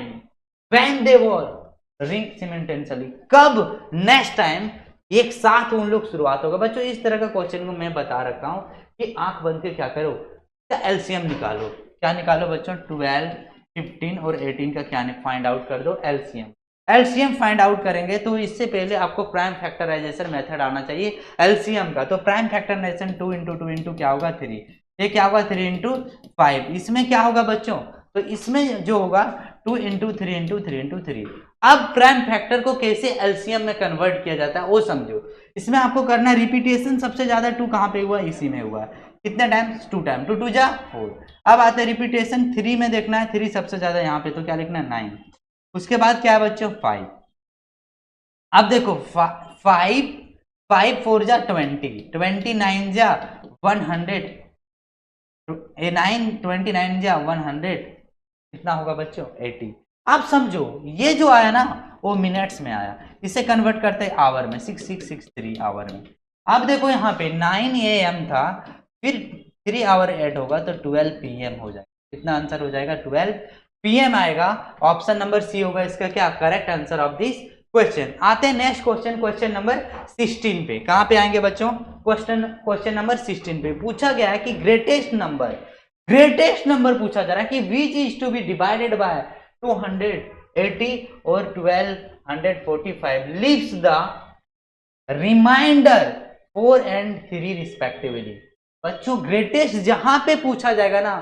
when they were ring simultaneously, कब नेक्स्ट टाइम एक साथ उन लोग शुरुआत होगा। बच्चों इस तरह का क्वेश्चन को मैं बता रखा हूं कि आंख बंद के क्या करो, एलसीएम निकालो। क्या निकालो बच्चों 12 15 और 18 का क्या फाइंड आउट कर दो एलसीएम। एलसीएम फाइंड आउट करेंगे तो इससे पहले आपको प्राइम फैक्टराइजेशन मेथड आना चाहिए एलसीएम का। तो प्राइम फैक्टराइजेशन 2 इंटू 2 इंटू क्या होगा 3, ये क्या होगा 3 इंटू 5। इसमें क्या होगा बच्चों, तो इसमें जो होगा 2 इंटू 3 इंटू 3 इंटू 3। अब प्राइम फैक्टर को कैसे एलसीएम में कन्वर्ट किया जाता है वो समझो। इसमें आपको करना है रिपीटेशन सबसे ज्यादा 2 कहाँ पे हुआ, इसी में हुआ, कितने टाइम्स 2 टाइम, 2 2 जा 4। अब आते रिपीटेशन 3 में देखना है, 3 सबसे ज्यादा यहाँ पे, तो क्या लिखना है 9। उसके बाद क्या है बच्चों 5। अब देखो 5 5 4 जा 20, 29 जा 100, 9 29 जा 100 कितना होगा बच्चों 80। अब समझो ये जो आया ना वो मिनट्स में आया, इसे कन्वर्ट करते हैं आवर में, 6663 आवर में। अब देखो यहाँ पे 9 AM था, फिर 3 आवर ऐड होगा तो 12 PM हो जाएगा। कितना आंसर हो जाएगा 12 PM आएगा। ऑप्शन नंबर सी होगा इसका क्या correct answer of this question. आते हैं नेक्स्ट क्वेश्चन, क्वेश्चन नंबर 16 पे। कहां पे आएंगे बच्चों, क्वेश्चन नंबर 16 पे पूछा गया है कि ग्रेटेस्ट नंबर पूछा जा रहा है कि which is to be divided by 280 और 1245 leaves the remainder 4 and 3 respectively. बच्चों ग्रेटेस्ट जहां पे पूछा जाएगा ना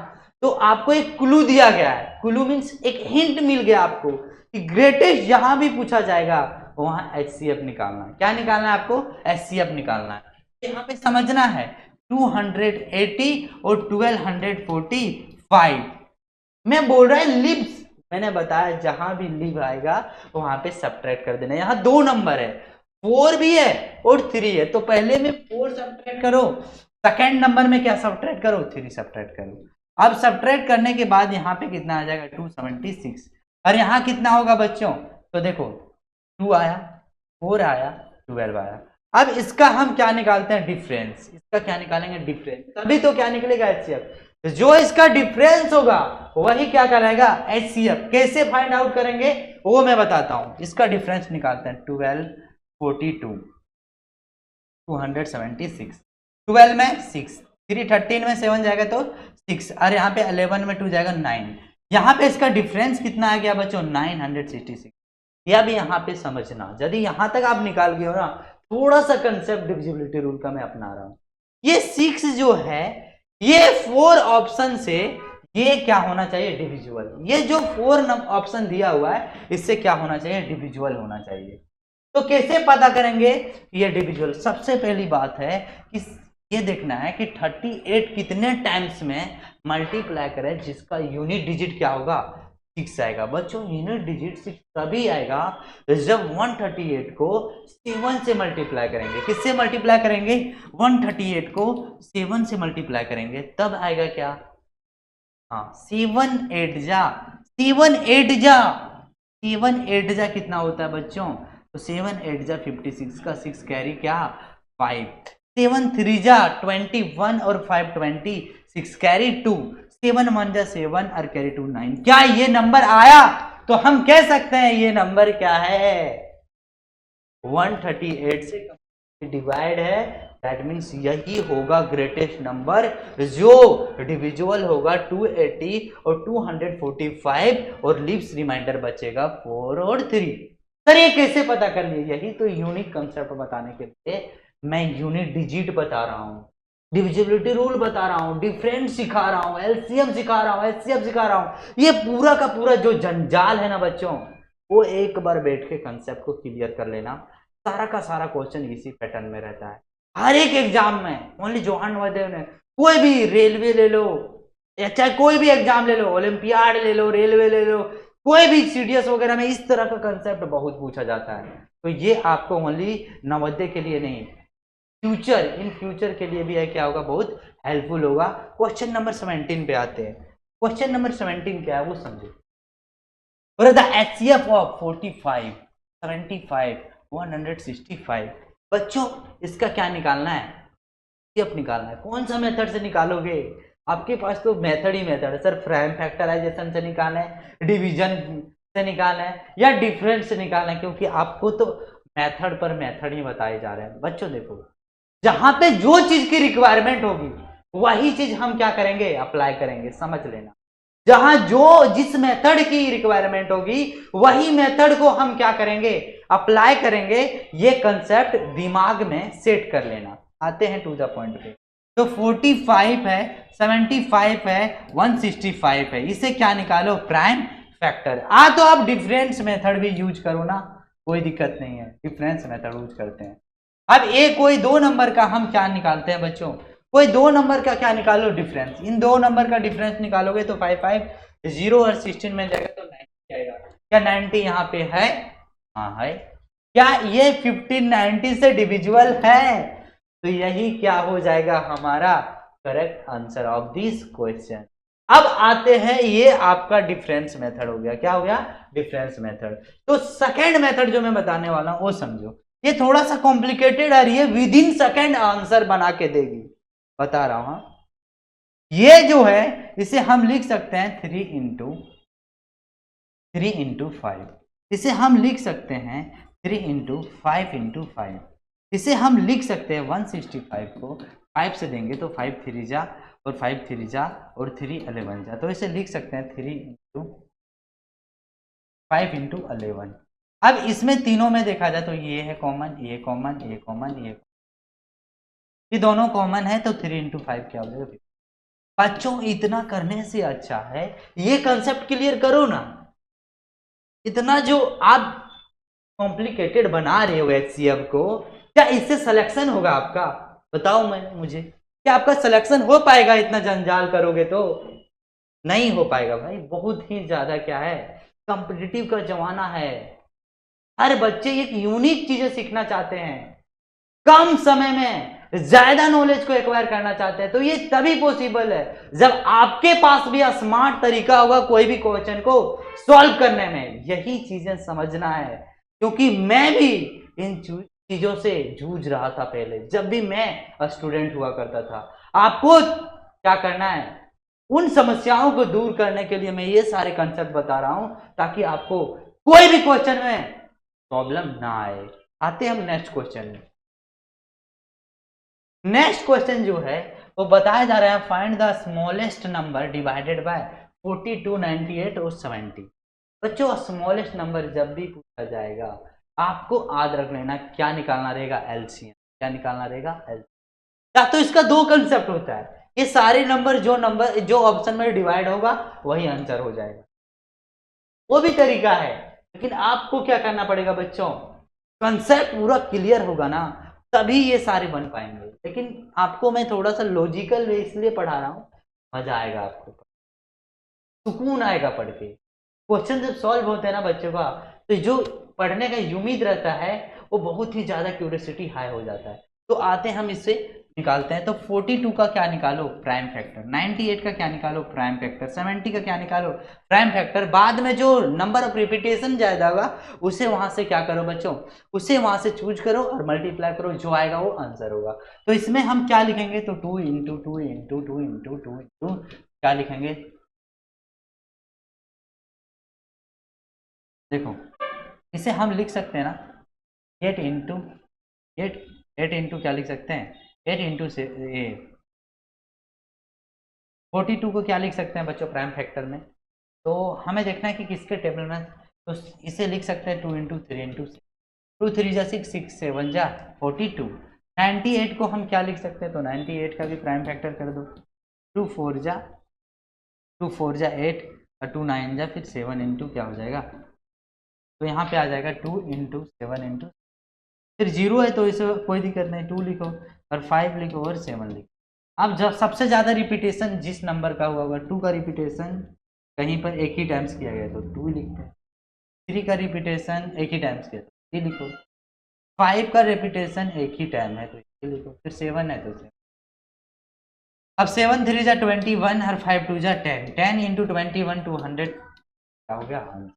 तो आपको एक क्लू दिया गया है, क्लू मीन्स एक हिंट मिल गया आपको कि ग्रेटेस्ट जहां भी पूछा जाएगा वहां HCF निकालना है। क्या निकालना है आपको, HCF निकालना है। यहाँ पे समझना है 280 और 1245 मैं बोल रहा है लिव्स, मैंने बताया जहां भी लिव आएगा वहां पे सब्ट्रैक्ट कर देना। यहाँ 2 नंबर है, 4 भी है और 3 है, तो पहले में 4 सब्ट्रैक्ट करो, सेकेंड नंबर में क्या सब्ट्रैक्ट करो 3 सब्ट्रैक्ट करो। अब सब्ट्रैक्ट करने के बाद यहाँ पे कितना आ जाएगा 276, और यहाँ कितना होगा बच्चों, तो देखो 2 आया 4 आया 12 आया। अब इसका हम क्या निकालते हैं डिफरेंस, इसका क्या निकालेंगे डिफरेंस, तभी तो क्या निकलेगा HCF। जो इसका डिफरेंस होगा वही क्या कहलाएगा, HCF। कैसे फाइंड आउट करेंगे वो मैं बताता हूं। इसका डिफरेंस निकालते हैं, 12, 42, 276, 12 में 6, 313 में 7 जाएगा तो 6, और यहाँ पे 11 में 2 जाएगा 9। यहाँ पे इसका डिफरेंस कितना आ गया बच्चों, 966। यह भी यहाँ पे समझना, यदि यहाँ तक आप निकाल गए हो ना, थोड़ा सा कंसेप्ट डिविजिबिलिटी रूल का मैं अपना रहा हूं। ये 6 जो है, ये 4 ऑप्शन से ये क्या होना चाहिए, डिविजिबल। ये जो 4 ऑप्शन दिया हुआ है इससे क्या होना चाहिए, डिविजिबल होना चाहिए। तो कैसे पता करेंगे ये डिविजिबल? सबसे पहली बात है कि ये देखना है कि 38 कितने टाइम्स में मल्टीप्लाई करें जिसका यूनिट डिजिट क्या होगा, 6 आएगा। बच्चों यूनिट डिजिट 6 तभी आएगा जब 138 को 7 से मल्टीप्लाई करेंगे। किससे मल्टीप्लाई करेंगे, 138 को 7 से मल्टीप्लाई करेंगे, तब आएगा क्या, हाँ 7 8 जा, 7 8 जा, 7 8 जा कितना होता है बच्चों, तो 7 8 जा 56 का 6 कैरी क्या 5, 7 3 जा 21 और 5 20, 6 कैरी 2, 7 1 जा 7 और कैरी 2 9। क्या ये नंबर आया? तो हम कह सकते हैं ये नंबर क्या है, 138 से डिवाइड है। दैट मीन्स यही होगा ग्रेटेस्ट नंबर जो डिविजिबल होगा 280 और 245, और लिव्स रिमाइंडर बचेगा 4 और 3। सर ये कैसे पता कर लिए? यही तो यूनिक कंसेप्ट बताने के लिए मैं यूनिट डिजिट बता रहा हूं, डिविजिबिलिटी रूल बता रहा हूं, डिफरेंस सिखा रहा हूं, एलसीएम सिखा रहा हूं, एचसीएफ सिखा रहा हूं। ये पूरा का पूरा जो जंजाल है ना बच्चों, वो एक बार बैठ के कंसेप्ट को क्लियर कर लेना। सारा का सारा क्वेश्चन इसी पैटर्न में रहता है हर एक एग्जाम में। ओनली जोहान नवोदय ने, कोई भी रेलवे ले लो, चाहे कोई भी एग्जाम ले लो, ओलंपियाड ले लो, रेलवे ले लो, कोई भी सीडीएस वगैरह में इस तरह का कंसेप्ट बहुत पूछा जाता है। तो ये आपको ओनली नवोदय के लिए नहीं, फ्यूचर, इन फ्यूचर के लिए भी है क्या होगा, बहुत हेल्पफुल होगा। क्वेश्चन नंबर 17 पे आते हैं। क्वेश्चन नंबर 17 क्या है वो समझो। The HCF of 45, 75, 165। बच्चों इसका क्या निकालना है, HCF निकालना है। कौन सा मेथड से निकालोगे? आपके पास तो मेथड ही मेथड है सर। प्राइम फैक्टराइजेशन से निकालना है, डिवीजन से निकालना है, या डिफरेंस से निकालना है, क्योंकि आपको तो मेथड पर मेथड ही बताए जा रहे हैं। बच्चों देखो, जहां पे जो चीज की रिक्वायरमेंट होगी वही चीज हम क्या करेंगे, अप्लाई करेंगे। समझ लेना, जहां जो जिस मेथड की रिक्वायरमेंट होगी वही मेथड को हम क्या करेंगे, अप्लाई करेंगे। ये कंसेप्ट दिमाग में सेट कर लेना। आते हैं टू द पॉइंट पे। तो 45 है, 75 है, 165 है, इसे क्या निकालो, प्राइम फैक्टर। तो आप डिफरेंस मेथड भी यूज करो ना, कोई दिक्कत नहीं है, डिफरेंस मेथड यूज करते हैं। अब कोई 2 नंबर का हम क्या निकालते हैं बच्चों, कोई 2 नंबर का क्या निकालो, डिफरेंस। इन 2 नंबर का डिफरेंस निकालोगे तो 55 0 और 16 में जाएगा तो 90 आएगा। क्या 90 यहाँ पे है? हाँ है। क्या ये 1590 से डिविजिबल है? तो यही क्या हो जाएगा हमारा correct answer of this question. अब आते हैं, ये आपका डिफरेंस मेथड हो गया। क्या हो गया, डिफरेंस मेथड। तो सेकेंड मेथड जो मैं बताने वाला हूं वो समझो। ये थोड़ा सा कॉम्प्लिकेटेड है, ये विद इन सेकेंड आंसर बना के देगी, बता रहा हूं। ये जो है इसे हम लिख सकते हैं 3 इंटू 5। इसे हम लिख सकते हैं 3 इंटू 5 इंटू 5। इसे हम लिख सकते हैं 165 को 5 से देंगे तो 5 3 जा और 5 3 जा और 3 11 जा। तो इसे लिख सकते हैं 3 इंटू 5 इंटू 11। अब इसमें तीनों में देखा जाए तो ये है कॉमन, ये कॉमन, ये कॉमन, ये दोनों कॉमन है, तो 3 इंटू 5 क्या हो जाएगा। बच्चों इतना करने से अच्छा है ये कंसेप्ट क्लियर करो ना। इतना जो आप कॉम्प्लिकेटेड बना रहे हो HCF को, क्या इससे सिलेक्शन होगा आपका? बताओ मुझे, क्या आपका सिलेक्शन हो पाएगा? इतना जंजाल करोगे तो नहीं हो पाएगा भाई। बहुत ही ज्यादा क्या है, कॉम्पिटिटिव का जमाना है। हर बच्चे एक यूनिक चीजें सीखना चाहते हैं, कम समय में ज्यादा नॉलेज को एक्वायर करना चाहते हैं। तो ये तभी पॉसिबल है जब आपके पास भी स्मार्ट तरीका होगा कोई भी क्वेश्चन को सॉल्व करने में। यही चीजें समझना है, क्योंकि मैं भी इन चीजों से जूझ रहा था पहले, जब भी मैं स्टूडेंट हुआ करता था। आपको क्या करना है, उन समस्याओं को दूर करने के लिए मैं ये सारे कंसेप्ट बता रहा हूं ताकि आपको कोई भी क्वेश्चन में प्रॉब्लम ना आए। आते हैं हम नेक्स्ट क्वेश्चन में। नेक्स्ट क्वेश्चन जो है वो बताया जा रहा है find the smallest number divided by 42, 98 और 70। बच्चों स्मॉलेस्ट नंबर जब भी पूछा जाएगा आपको याद रख लेना क्या निकालना रहेगा, एलसीएम। क्या निकालना रहेगा, एलसीएम। या तो इसका दो कंसेप्ट होता है, ये सारे नंबर जो ऑप्शन में डिवाइड होगा वही आंसर हो जाएगा, वो भी तरीका है। लेकिन आपको क्या करना पड़ेगा बच्चों, कंसेप्ट पूरा क्लियर होगा ना तभी ये सारे बन पाएंगे। लेकिन आपको मैं थोड़ा सा लॉजिकल वे इसलिए पढ़ा रहा हूं, मजा आएगा आपको, सुकून आएगा पढ़ के। क्वेश्चन जब सॉल्व होते हैं ना बच्चों का, तो जो पढ़ने का उम्मीद रहता है वो बहुत ही ज्यादा क्यूरियोसिटी हाई हो जाता है। तो आते हैं हम इससे निकालते हैं। तो 42 का क्या निकालो, प्राइम फैक्टर। 98 का क्या निकालो, प्राइम फैक्टर। 70 का क्या निकालो, प्राइम फैक्टर। बाद में जो नंबर ऑफ रिपीटेशन ज्यादा होगा उसे वहां से क्या करो बच्चों, उसे वहां से चूज करो और मल्टीप्लाई करो, जो आएगा वो आंसर होगा। तो इसमें हम क्या लिखेंगे, तो 2 इंटू 2 इंटू 2 इंटू 2 इंटू क्या लिखेंगे, देखो इसे हम लिख सकते हैं ना 8 इंटू 8, 8 इंटू क्या लिख सकते हैं, 8 इंटू से 42 को क्या लिख सकते हैं बच्चों, प्राइम फैक्टर में। तो हमें देखना है कि किसके टेबल में, तो इसे लिख सकते हैं 2 इंटू 3 इंटू 2 3 जा 6, 6 7 जा 42। 98 को हम क्या लिख सकते हैं, तो 98 का भी प्राइम फैक्टर कर दो, 2 4 जा 8 और 2 9 जा फिर 7 इंटू क्या हो जाएगा, तो यहाँ पे आ जाएगा 2 इंटू 7 इंटू, फिर 0 है तो इसे कोई दिक्कत नहीं, 2 लिखो और 5 लिखो और 7 लिखो। अब जब सबसे ज़्यादा रिपीटेशन जिस नंबर का हुआ होगा, 2 का रिपीटेशन कहीं पर एक ही टाइम्स किया गया तो 2 लिखते हैं, 3 का रिपीटेशन एक ही टाइम्स किया तो 3 लिखो, 5 का रिपीटेशन एक ही टाइम है तो 3 लिखो, फिर 7 है तो 7। अब 7 3 जा 21 और 5 2 जा 10, 10 इंटू 21 200 क्या हो गया आंसर।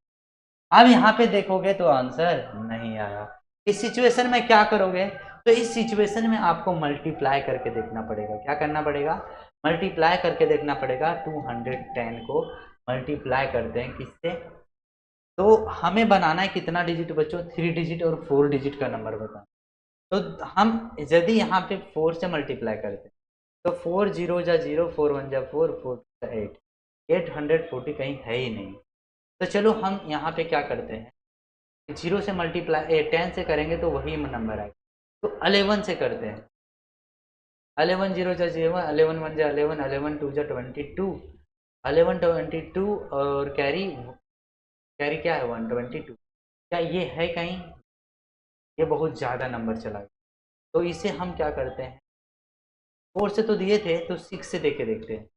अब यहाँ पे देखोगे तो आंसर नहीं आया। इस सिचुएशन में क्या करोगे, तो इस सिचुएशन में आपको मल्टीप्लाई करके देखना पड़ेगा। क्या करना पड़ेगा, मल्टीप्लाई करके देखना पड़ेगा। 210 को मल्टीप्लाई करते हैं किससे, तो हमें बनाना है कितना डिजिट बच्चों, 3 डिजिट और 4 डिजिट का नंबर बताना। तो हम यदि यहाँ पे 4 से मल्टीप्लाई करते हैं तो 4 0 जा 0, 4 1 जा 4, 4 जा 8, 840 कहीं है ही नहीं। तो चलो हम यहाँ पे क्या करते हैं, 0 से मल्टीप्लाई 10 से करेंगे तो वही नंबर आएगा, तो 11 से करते हैं। 11 0 जा 0, 11 1 जा 11, 11 2 जा 22, 11 22 और कैरी क्या है 122। क्या ये है कहीं, ये बहुत ज़्यादा नंबर चला गया। तो इसे हम क्या करते हैं, 4 से तो दिए थे तो 6 से देके देखते हैं।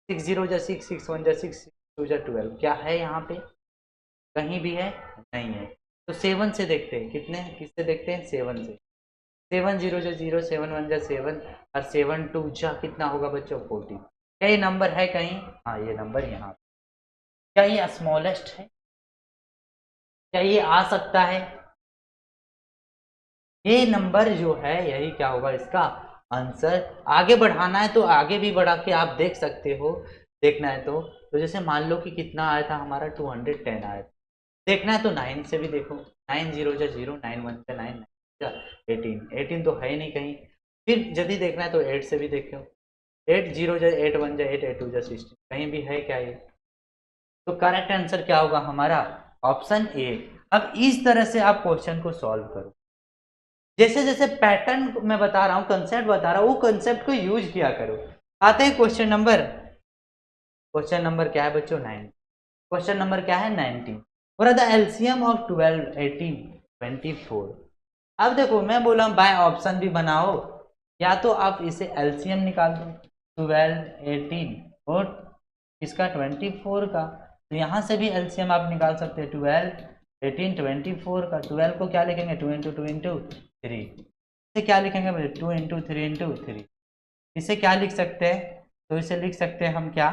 6 0 जा 6, 6 1 जा 6, 6 2 जा 12, क्या है यहाँ पे, कहीं भी है नहीं है। तो 7 से देखते हैं, किससे देखते हैं, 7 से। 7 0 जा 0, 7 1 जा 7 और 7 2 जा कितना होगा बच्चों 40। क्या ये नंबर है कहीं, हाँ ये नंबर यहाँ पे। क्या ये स्मॉलेस्ट है, क्या ये आ सकता है, ये नंबर जो है यही क्या होगा इसका आंसर। आगे बढ़ाना है तो आगे भी बढ़ा के आप देख सकते हो, देखना है तो जैसे मान लो कि कितना आया था हमारा 210 आया था, देखना है तो 9 से भी देखो, 9 0 जा 0, 9 1 जा 9, 9 जा 18, 18 तो है ही नहीं कहीं। फिर यदि देखना है तो 8 से भी देखो, 8 0 जा 8 1 जा 8, 8 2 जा 16, कहीं भी है क्या ये। तो करेक्ट आंसर क्या होगा हमारा, ऑप्शन ए। अब इस तरह से आप क्वेश्चन को सॉल्व करो, जैसे जैसे पैटर्न मैं बता रहा हूँ, कंसेप्ट बता रहा हूँ, वो कंसेप्ट को यूज किया करो। आते हैं क्वेश्चन नंबर क्या है बच्चों, 9। क्वेश्चन नंबर क्या है 19। और द एलसीएम ऑफ 12 18 24। अब देखो मैं बोला बाय ऑप्शन भी बनाओ, या तो आप इसे एलसीएम निकाल दो 12 18 और इसका 24 का, तो यहाँ से भी एलसीएम आप निकाल सकते हैं 12 18 24 का। 12 को क्या लिखेंगे 2 इंटू 2 इंटू 3, इसे क्या लिखेंगे 2 इंटू 3 इंटू 3। इसे क्या लिख सकते हैं, तो इसे लिख सकते हैं हम क्या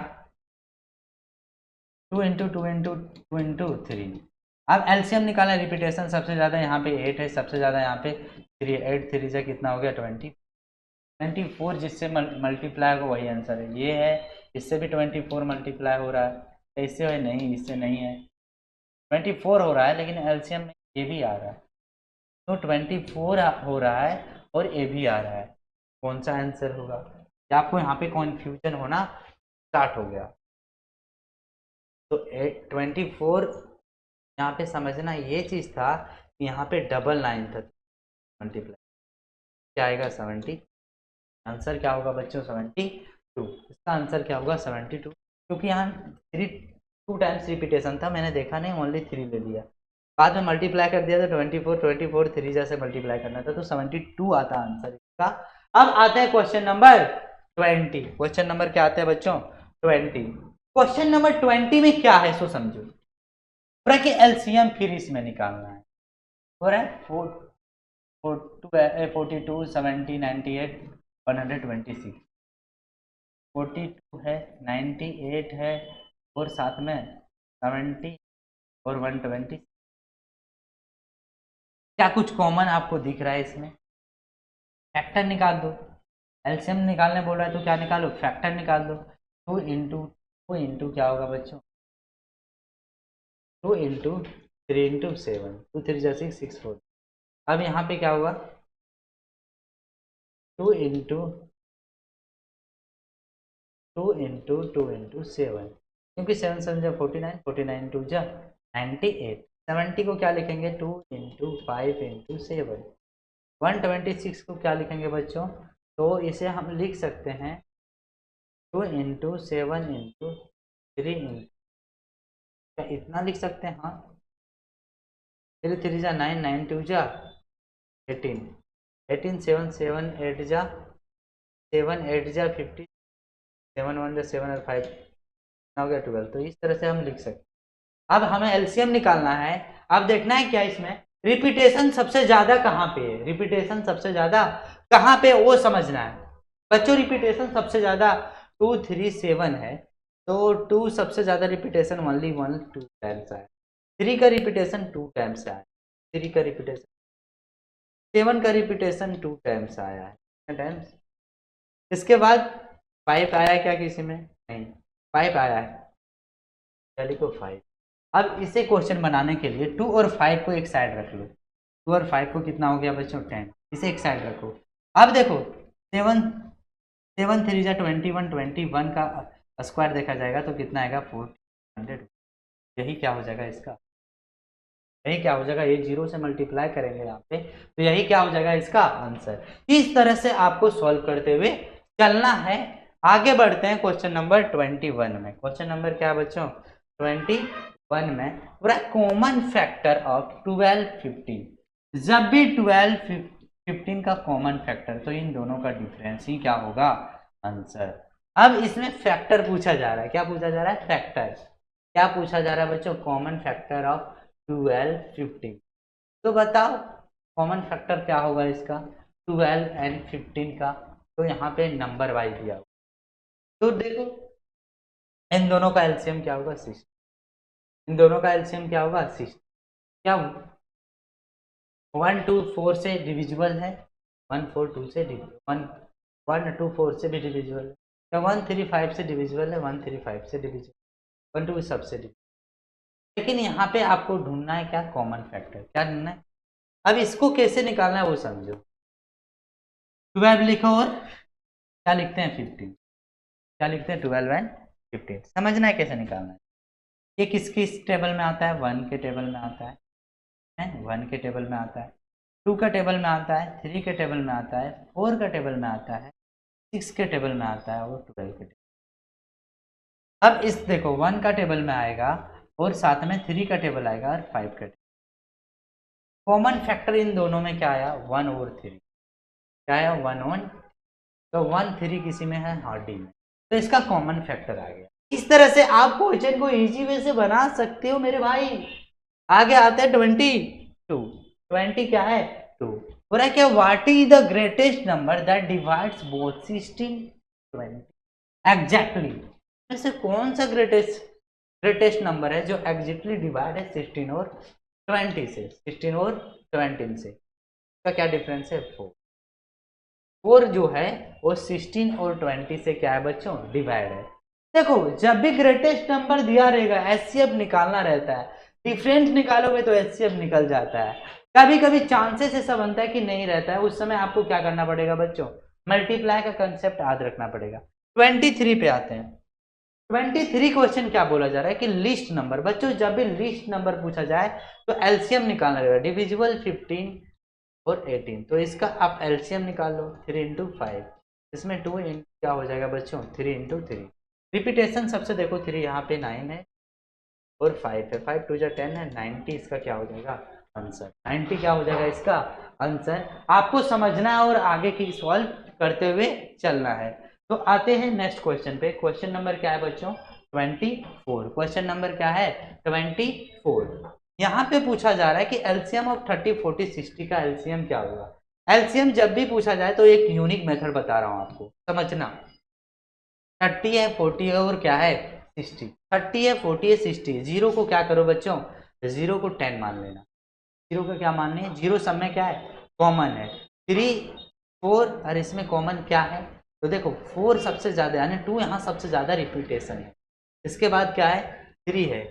2 इंटू 2 इंटू 2 इंटू 3। अब एलसीएम निकालें, रिपीटेशन सबसे ज़्यादा यहाँ पे 8 है, सबसे ज़्यादा यहाँ पे 3, 8 3 से कितना हो गया 24, जिससे मल्टीप्लाई होगा वही आंसर है, ये है इससे भी 24 मल्टीप्लाई हो रहा है, इससे है नहीं, इससे नहीं है, 24 हो रहा है, लेकिन एलसीएम में ये भी आ रहा है, तो 24 हो रहा है और ये भी आ रहा है, कौन सा आंसर होगा? क्या आपको यहाँ पे कॉन्फ्यूजन होना स्टार्ट हो गया? तो 24 यहाँ पे समझना ये चीज़ था कि यहाँ पे डबल लाइन था मल्टीप्लाई, क्या आएगा 70, आंसर क्या होगा बच्चों 72, इसका आंसर क्या होगा 72, क्योंकि यहाँ 2 टाइम्स रिपीटेशन था, मैंने देखा नहीं, ओनली 3 ले लिया, बाद में मल्टीप्लाई कर दिया था 24 3 जैसे मल्टीप्लाई करना था, तो 72 आता आंसर इसका। अब आता है क्वेश्चन नंबर 20, क्वेश्चन नंबर क्या आता है बच्चों 20, क्वेश्चन नंबर 20 में क्या है सो समझो, कि एलसीएम फिर इसमें निकालना है, हो रहा है 42 70 98 126, 42 है 98 है और साथ में 70 और 120, क्या कुछ कॉमन आपको दिख रहा है इसमें? फैक्टर निकाल दो, एलसीएम निकालने बोल रहा है तो क्या निकालो, फैक्टर निकाल दो, 2 इंटू क्या होगा बच्चों, 2 इंटू 3 इंटू 7, 2 3 जा 6 6 4, अब यहाँ पे क्या होगा 2 इंटू 7, क्योंकि 7 7 जा 49, 49 2 जा 98, 70 को क्या लिखेंगे 2 इंटू 5 इंटू 7, 126 को क्या लिखेंगे बच्चों, तो इसे हम लिख सकते हैं 2 इंटू 7 इंटू 3 इंटू, क्या इतना लिख सकते हैं? हाँ, 3 3 जा 9 9 2 जा 18, 18 7 7 8 जा 7 8 जा 50, 7 1 जा 7 और 5 हो गया 12, तो इस तरह से हम लिख सकते हैं। अब हमें एलसीएम निकालना है, अब देखना है क्या इसमें रिपीटेशन सबसे ज्यादा कहाँ पे है, रिपीटेशन सबसे ज्यादा कहाँ पे वो समझना है बच्चों। रिपीटेशन सबसे ज्यादा 2 3 7 है, तो 2 सबसे ज्यादा रिपीटेशन ओनली 1 2 टाइम्स आया, 3 का रिपीटेशन 2 टाइम्स आया, 3 का रिपीटेशन, 7 का रिपीटेशन 2 टाइम्स आया है टाइम्स, इसके बाद 5 आया क्या किसी में? नहीं, 5 आया है, क्या लिखो 5। अब इसे क्वेश्चन बनाने के लिए 2 और 5 को एक साइड रख लो, 2 और 5 को कितना हो गया बच्चों 10, इसे एक साइड रखो। अब देखो 7 7 3 जा 21, 21 का स्क्वायर देखा जाएगा तो कितना आएगा 400, यही क्या हो जाएगा इसका, यही क्या हो जाएगा, ये 0 से मल्टीप्लाई करेंगे यहाँ पे, तो यही क्या हो जाएगा इसका आंसर। इस तरह से आपको सॉल्व करते हुए चलना है। आगे बढ़ते हैं क्वेश्चन नंबर 21 में, क्वेश्चन नंबर क्या है बच्चों 21 में, पूरा कॉमन फैक्टर ऑफ 12 15, जब भी 12 15 का कॉमन फैक्टर, तो इन दोनों का डिफरेंस ही क्या होगा आंसर। अब इसमें फैक्टर पूछा जा रहा है, क्या पूछा जा रहा है फैक्टर, क्या पूछा जा रहा है बच्चों कॉमन फैक्टर ऑफ 12 15, तो बताओ कॉमन फैक्टर क्या होगा इसका 12 एंड 15 का, तो यहाँ पे नंबर वाइज दिया होगा, तो देखो इन दोनों का एलसीएम क्या होगा 6, इन दोनों का एलसीएम क्या होगा 6, क्या 1 2 4 से डिविजिबल है, 1 4 2 से 1 1 2 4 से भी डिविजिबल है, क्या 1 3 5 से डिविजिबल है, 1 3 5 से डिविजिबल, 1 2 सबसे डिविजिबल, लेकिन यहाँ पे आपको ढूंढना है क्या कॉमन फैक्टर, क्या ढूंढना है। अब इसको कैसे निकालना है वो समझो, 12 लिखो और क्या लिखते हैं 15, क्या लिखते हैं 12 एंड 15, समझना है कैसे निकालना है। ये किस किस टेबल में आता है, 1 के टेबल में आता है, 1 के टेबल में आता है, 2 का टेबल में आता है, 3 के टेबल में आता है, 4 का टेबल में आता है, 6 के टेबल में आता है और 12 के टेबल। अब इस देखो 1 का टेबल में आएगा और साथ में 3 का टेबल आएगा और 5 का टेबल, कॉमन फैक्टर इन दोनों में क्या आया 1 और 3, क्या आया 1 1, तो 1 3 किसी में है हार्डी में, तो इसका कॉमन फैक्टर आ गया। इस तरह से आप क्वेश्चन को इजी वे से बना सकते हो मेरे भाई। आगे आते हैं 20 क्या है 2, हो रहा है क्या what is the greatest number that divides both 16 20, exactly ऐसे कौन सा ग्रेटेस्ट नंबर है जो एग्जैक्टली डिवाइड है 16 और 20 से, 16 और 20 से, का क्या डिफरेंस है 4, 4 जो है वो 16 और 20 से क्या है बच्चों डिवाइड है, देखो जब भी ग्रेटेस्ट नंबर दिया रहेगा एचसीएफ निकालना रहता है, डिफरेंस निकालोगे तो एचसीएफ निकल जाता है। कभी कभी चांसेस ऐसा बनता है कि नहीं रहता है, उस समय आपको क्या करना पड़ेगा बच्चों, मल्टीप्लाई का कंसेप्ट याद रखना पड़ेगा। 23 पे आते हैं। 23 क्वेश्चन क्या बोला जा रहा है कि लिस्ट नंबर। बच्चों जब भी लिस्ट नंबर पूछा जाए तो एलसीएम निकालना रहेगा, डिविजिबल 15 और 18। तो इसका आप एलसीएम निकाल लो 3 इंटू 5, इसमें 2 इन क्या हो जाएगा बच्चों 3 इंटू 3। रिपीटेशन सबसे देखो 3 यहाँ पे 9 है और 5 है, 5 2 जा 10 है, 90 इसका क्या हो जाएगा आंसर। 90 क्या हो जाएगा इसका आंसर। आपको समझना है और आगे की सॉल्व करते हुए चलना है। तो आते हैं नेक्स्ट क्वेश्चन पे। क्वेश्चन नंबर क्या है बच्चों 24। क्वेश्चन नंबर क्या है 24। यहाँ पे पूछा जा रहा है कि एलसीएम ऑफ 30 40 60 का एलसीएम क्या होगा। एलसीएम जब भी पूछा जाए तो एक यूनिक मेथड बता रहा हूँ आपको, समझना। 30 है 40 है और क्या है 60। 30 है 40 है 60, जीरो को क्या करो बच्चों, जीरो को 10 मान लेना। जीरो का क्या मानने है, जीरो सब में क्या है कॉमन है। 3 4 और इसमें कॉमन क्या है, तो देखो 4 सबसे ज्यादा यानी 2 यहाँ सबसे ज्यादा रिपीटेशन है। इसके बाद क्या है 3 है,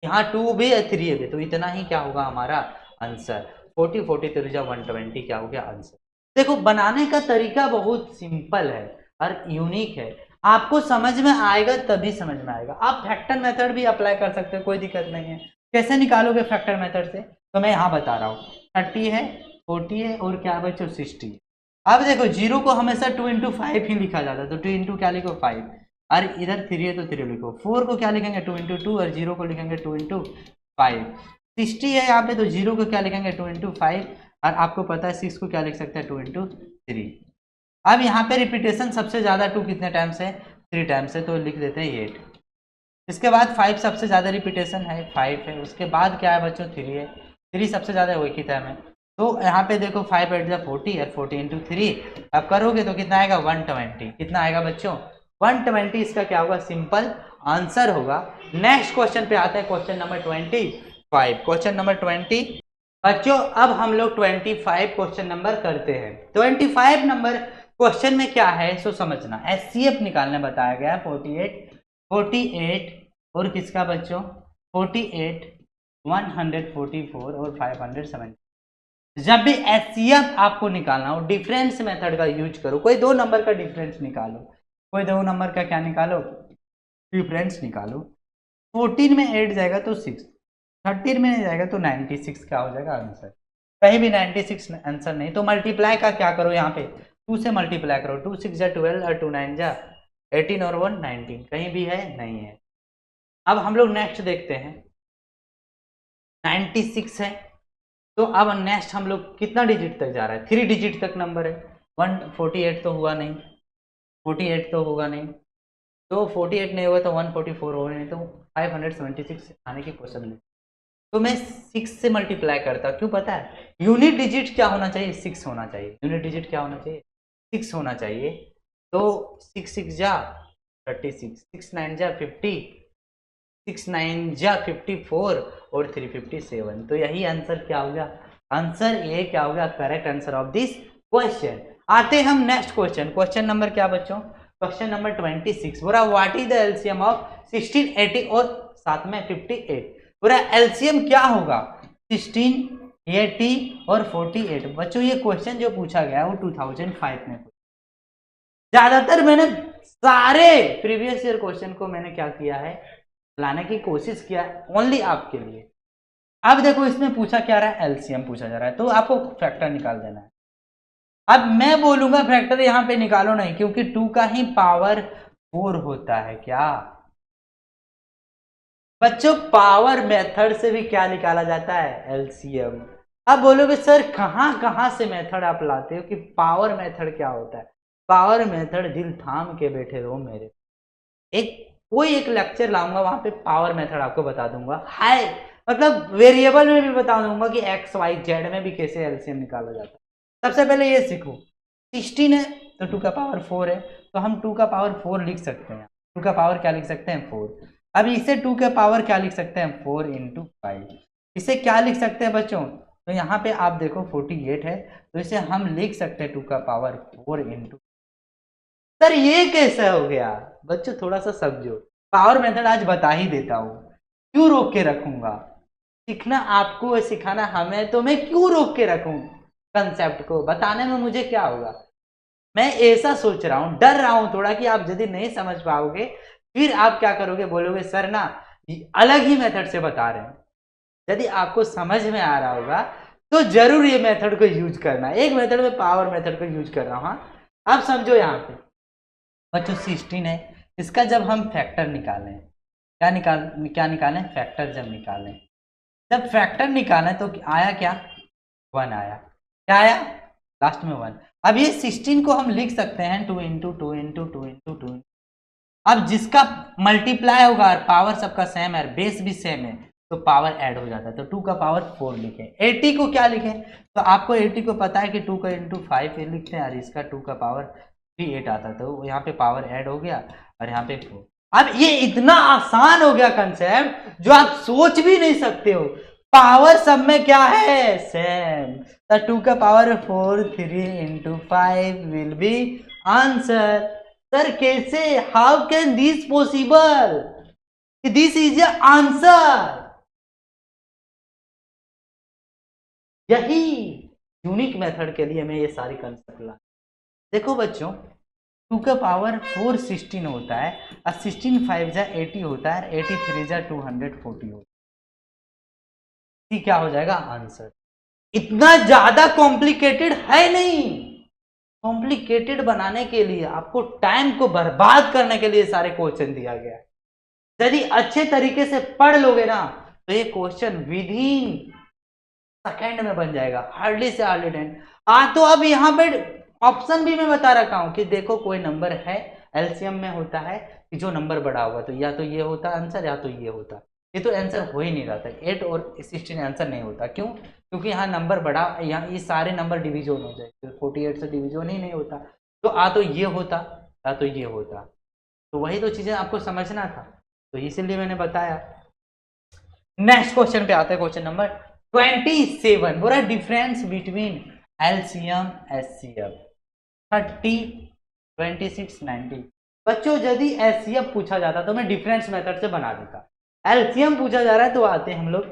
यहाँ 2 भी है 3 भी, तो इतना ही क्या होगा हमारा आंसर। 40 40 3 120 क्या हो गया आंसर। देखो बनाने का तरीका बहुत सिंपल है और यूनिक है, आपको समझ में आएगा तभी समझ में आएगा। आप फैक्टर मेथड भी अप्लाई कर सकते हो, कोई दिक्कत नहीं है। कैसे निकालोगे फैक्टर मेथड से, तो मैं यहाँ बता रहा हूँ। 30 है 40 है और क्या बच्चों 60। अब देखो जीरो को हमेशा 2 इंटू 5 ही लिखा जाता है, तो 2 इंटू क्या लिखो 5, और इधर 3 है तो 3 लिखो। 4 को क्या लिखेंगे 2 इंटू 2 और जीरो को लिखेंगे 2 इंटू 5। 60 है यहाँ पे तो जीरो को क्या लिखेंगे 2 इंटू 5, और आपको पता है 6 को क्या लिख सकते हैं 2 इंटू 3। अब यहाँ पे रिपीटेशन सबसे ज्यादा 2 कितने टाइम्स है 3 टाइम्स है, तो लिख देते हैं 8। इसके बाद 5 सबसे ज्यादा रिपीटेशन है 5 है। उसके बाद क्या है बच्चों 3 है, 3 सबसे ज्यादा है, वही की टाइम है। तो यहाँ पे देखो 5 8 40 और 40 इंटू 3 अब करोगे तो कितना आएगा 120। कितना आएगा बच्चों 120, इसका क्या होगा सिंपल आंसर होगा। नेक्स्ट क्वेश्चन पे आते हैं, क्वेश्चन नंबर 25। क्वेश्चन नंबर 20 बच्चों, अब हम लोग 25 क्वेश्चन नंबर करते हैं। 25 नंबर क्वेश्चन में क्या है सो समझना। एचसीएफ निकालने बताया गया है 48 और किसका बच्चों 48 144 और 570। जब भी एचसीएफ आपको निकालना हो डिफरेंस मेथड का यूज करो। कोई दो नंबर का डिफरेंस निकालो, कोई दो नंबर का क्या निकालो डिफरेंस निकालो। 14 में 8 जाएगा तो 6, 13 में जाएगा तो 96 क्या हो जाएगा आंसर। कहीं भी 96 आंसर नहीं, तो मल्टीप्लाई का क्या करो यहाँ पे 2 से मल्टीप्लाई करो। 2 6 जा 12 और 2 9 जा 18 और 1 19, कहीं भी है नहीं है। अब हम लोग नेक्स्ट देखते हैं 96 है, तो अब नेक्स्ट हम लोग कितना डिजिट तक जा रहा है 3 डिजिट तक नंबर है। 148 तो हुआ नहीं, 48 तो होगा नहीं, तो 48 नहीं होगा तो 144 होगा नहीं, तो 576 आने की पॉसिबिलिटी। तो मैं 6 से मल्टीप्लाई करता, क्यों पता है यूनिट डिजिट क्या होना चाहिए 6 होना चाहिए। यूनिट डिजिट क्या होना चाहिए 6 होना चाहिए। तो 6 6 जा 36, 6 9 जा 50, 6 9 जा 54 और 357। तो यही आंसर क्या होगा आंसर ये क्या होगा correct answer of this question. आते हम नेक्स्ट क्वेश्चन। क्वेश्चन नंबर क्या बच्चों क्वेश्चन नंबर 26 बोला what is the LCM of 16 80 और साथ में 58। पूरा एलसीएम क्या होगा 16 80 और 48। बच्चों ये क्वेश्चन जो पूछा गया वो 2005 में। ज्यादातर मैंने सारे प्रीवियस ईयर क्वेश्चन को मैंने क्या किया है लाने की कोशिश किया है ओनली आपके लिए। अब देखो इसमें पूछा क्या रहा है एलसीएम पूछा जा रहा है, तो आपको फैक्टर निकाल देना है। अब मैं बोलूंगा फैक्टर यहां पे निकालो नहीं, क्योंकि 2 का ही पावर 4 होता है। क्या बच्चों पावर मेथड से भी क्या निकाला जाता है एलसीएम। अब बोलोगे सर कहां कहां से मेथड आप लाते हो कि पावर मेथड क्या होता है। पावर मेथड दिल थाम के बैठे रहो मेरे, कोई एक लेक्चर लाऊंगा वहां पे पावर मेथड आपको बता दूंगा। हाई मतलब वेरिएबल में भी बता दूंगा कि एक्स वाई जेड में भी कैसे एलसीएम निकाला जाता है। सबसे पहले ये सीखो 16 है तो 2 का पावर 4 है, तो हम 2 का पावर 4 लिख सकते हैं। 2 का पावर क्या लिख सकते हैं 4। अब इसे 2 के पावर क्या लिख सकते हैं 4 इंटू 5। इसे क्या लिख सकते हैं बच्चों, तो यहाँ पे आप देखो 48 है तो इसे हम लिख सकते हैं 2 का पावर 4 इंटू सर ये कैसा हो गया? बच्चों थोड़ा सा समझो, पावर मेथड आज बता ही देता हूँ, क्यों रोक के रखूंगा? सीखना आपको है, सिखाना हमें, तो मैं क्यों रोक के रखूं? कंसेप्ट को बताने में मुझे क्या होगा? मैं ऐसा सोच रहा हूं, डर रहा हूं थोड़ा कि आप यदि नहीं समझ पाओगे फिर आप क्या करोगे, बोलोगे सर ना अलग ही मेथड से बता रहे हैं। यदि आपको समझ में आ रहा होगा तो जरूर ये मेथड को यूज करना। एक मेथड में पावर मेथड को यूज कर रहा हूं। हाँ, आप समझो यहाँ पे बच्चों 16 है, इसका जब हम फैक्टर निकालें, क्या निकालें? फैक्टर जब निकालें, जब फैक्टर निकालें तो आया क्या? 1 आया। क्या आया? लास्ट में 1। अब ये 16 को हम लिख सकते हैं 2 इंटू 2 इंटू 2 इंटू 2। अब जिसका मल्टीप्लाई होगा, पावर सबका सेम है, बेस भी सेम है, तो पावर ऐड हो जाता है। तो 2 का पावर 4 लिखें। 80 को क्या लिखें? तो आपको 80 को पता है कि 2 का इंटू 5 लिखते हैं, और इसका 2 का पावर 38 आता है, तो यहाँ पे पावर ऐड हो गया और यहाँ पे 4। अब ये इतना आसान हो गया कंसेप्ट जो आप सोच भी नहीं सकते हो। पावर सब में क्या है? सेम। तो 2 का power 4, 3 into 5 will be answer. Sir कैसे? How can this possible? This is a answer. यही यूनिक मेथड के लिए मैं ये सारी कंसेप्ट ला। देखो बच्चों, 2 का पावर 4 16 होता है, और 16 5 जा 80 होता है, 80 3 जा 240 होता है। क्या हो जाएगा आंसर? इतना ज्यादा कॉम्प्लिकेटेड है नहीं। कॉम्प्लिकेटेड बनाने के लिए, आपको टाइम को बर्बाद करने के लिए सारे क्वेश्चन दिया गया है। यदि अच्छे तरीके से पढ़ लोगे ना तो ये क्वेश्चन विद इन सेकेंड में बन जाएगा, हार्डली से हार्डली 10। तो अब यहाँ पे ऑप्शन भी मैं बता रखा हूं कि देखो कोई नंबर है, एलसीएम में होता है कि जो नंबर बड़ा होगा तो या तो ये होता आंसर या तो ये होता। ये तो आंसर हो ही नहीं रहा था, 8 और 16 आंसर नहीं होता। क्यों? क्योंकि यहाँ नंबर बड़ा, यहाँ ये सारे नंबर डिवीजन हो जाए, तो 48 से डिवीजन ही नहीं होता। तो तो ये होता या तो ये होता। तो वही तो चीजें आपको समझना था, तो इसीलिए मैंने बताया। नेक्स्ट क्वेश्चन पे आते हैं, क्वेश्चन नंबर 27। बोला डिफरेंस बिटवीन एलसीएम एचसीएफ 30 26 90। बच्चों यदि एचसीएफ पूछा जाता तो मैं डिफरेंस मेथड से बना देता। एलसीएम पूछा जा रहा है तो आते हैं हम लोग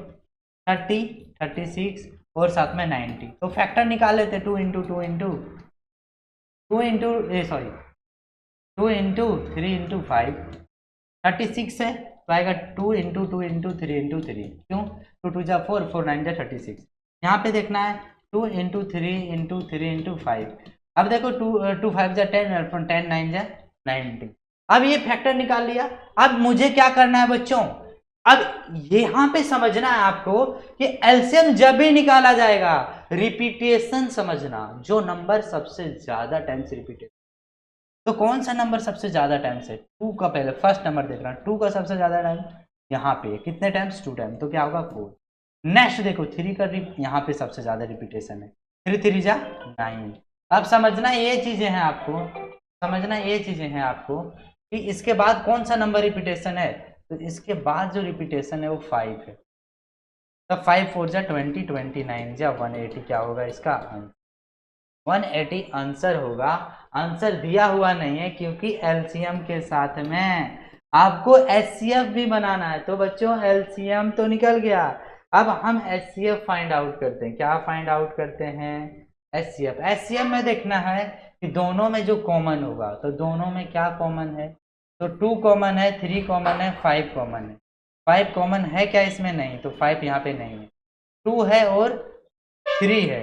30 36 और साथ में 90। तो फैक्टर निकाल लेते, 2 into 2 into 2 into 2 into 3 into 5 36 है, तो आएगा 2 इंटू 2 इंटू 3 इंटू 3। क्यों? 2 2 जा 4, 4 9 जा 36। यहाँ पे देखना है 2 इंटू 3 इंटू 3 इंटू 5। अब देखो 2 5 जा 10, 10 9 जा 90। अब ये फैक्टर निकाल लिया। अब मुझे क्या करना है बच्चों? अब यहां पे समझना है आपको कि एलसीएम जब भी निकाला जाएगा, रिपीटेशन समझना, जो नंबर सबसे ज्यादा टाइम्स रिपीटेड। तो कौन सा नंबर सबसे ज्यादा टाइम्स है? 2 का पहले फर्स्ट नंबर देखना, 2 का सबसे ज्यादा टाइम यहाँ पे कितने टाइम्स? 2 टाइम, तो क्या होगा 4। नेक्स्ट देखो 3 का यहाँ पे सबसे ज्यादा रिपीटेशन है, 3 3 जा 9। अब समझना ये चीजें हैं आपको, समझना ये चीजें हैं आपको कि इसके बाद कौन सा नंबर रिपीटेशन है। तो इसके बाद जो रिपीटेशन है वो 5 है। तो 5 4 जा 20, 29 जा 180। क्या होगा इसका आंसर? 180 आंसर होगा। आंसर दिया हुआ नहीं है क्योंकि एलसीएम के साथ में आपको एचसीएफ भी बनाना है। तो बच्चों एलसीएम तो निकल गया, अब हम एचसीएफ फाइंड आउट करते हैं। क्या फाइंड आउट करते हैं? एचसीएफ। एचसीएफ में देखना है कि दोनों में जो कॉमन होगा, तो दोनों में क्या कॉमन है? तो 2 कॉमन है, 3 कॉमन है, 5 कॉमन है। 5 कॉमन है क्या इसमें? नहीं, तो 5 यहाँ पे नहीं है। 2 है और 3 है,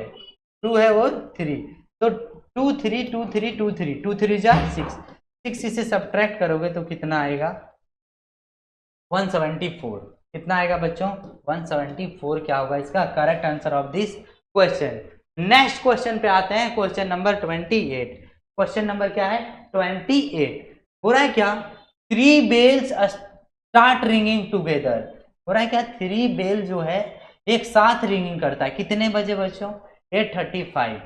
2 है और 3, तो 2 3 2 3 2 3 2 3 जा 6, 6 इसे सब्ट्रैक्ट करोगे तो कितना आएगा? 174। कितना आएगा बच्चों? 174। क्या होगा इसका correct answer of this question? Next question पे आते हैं, क्वेश्चन नंबर 28। क्वेश्चन नंबर क्या है? 28। हो रहा है क्या? 3 बेल्स स्टार्ट रिंगिंग टुगेदर। हो रहा है क्या? 3 बेल जो है एक साथ रिंगिंग करता है। कितने बजे बच्चों? 8:35।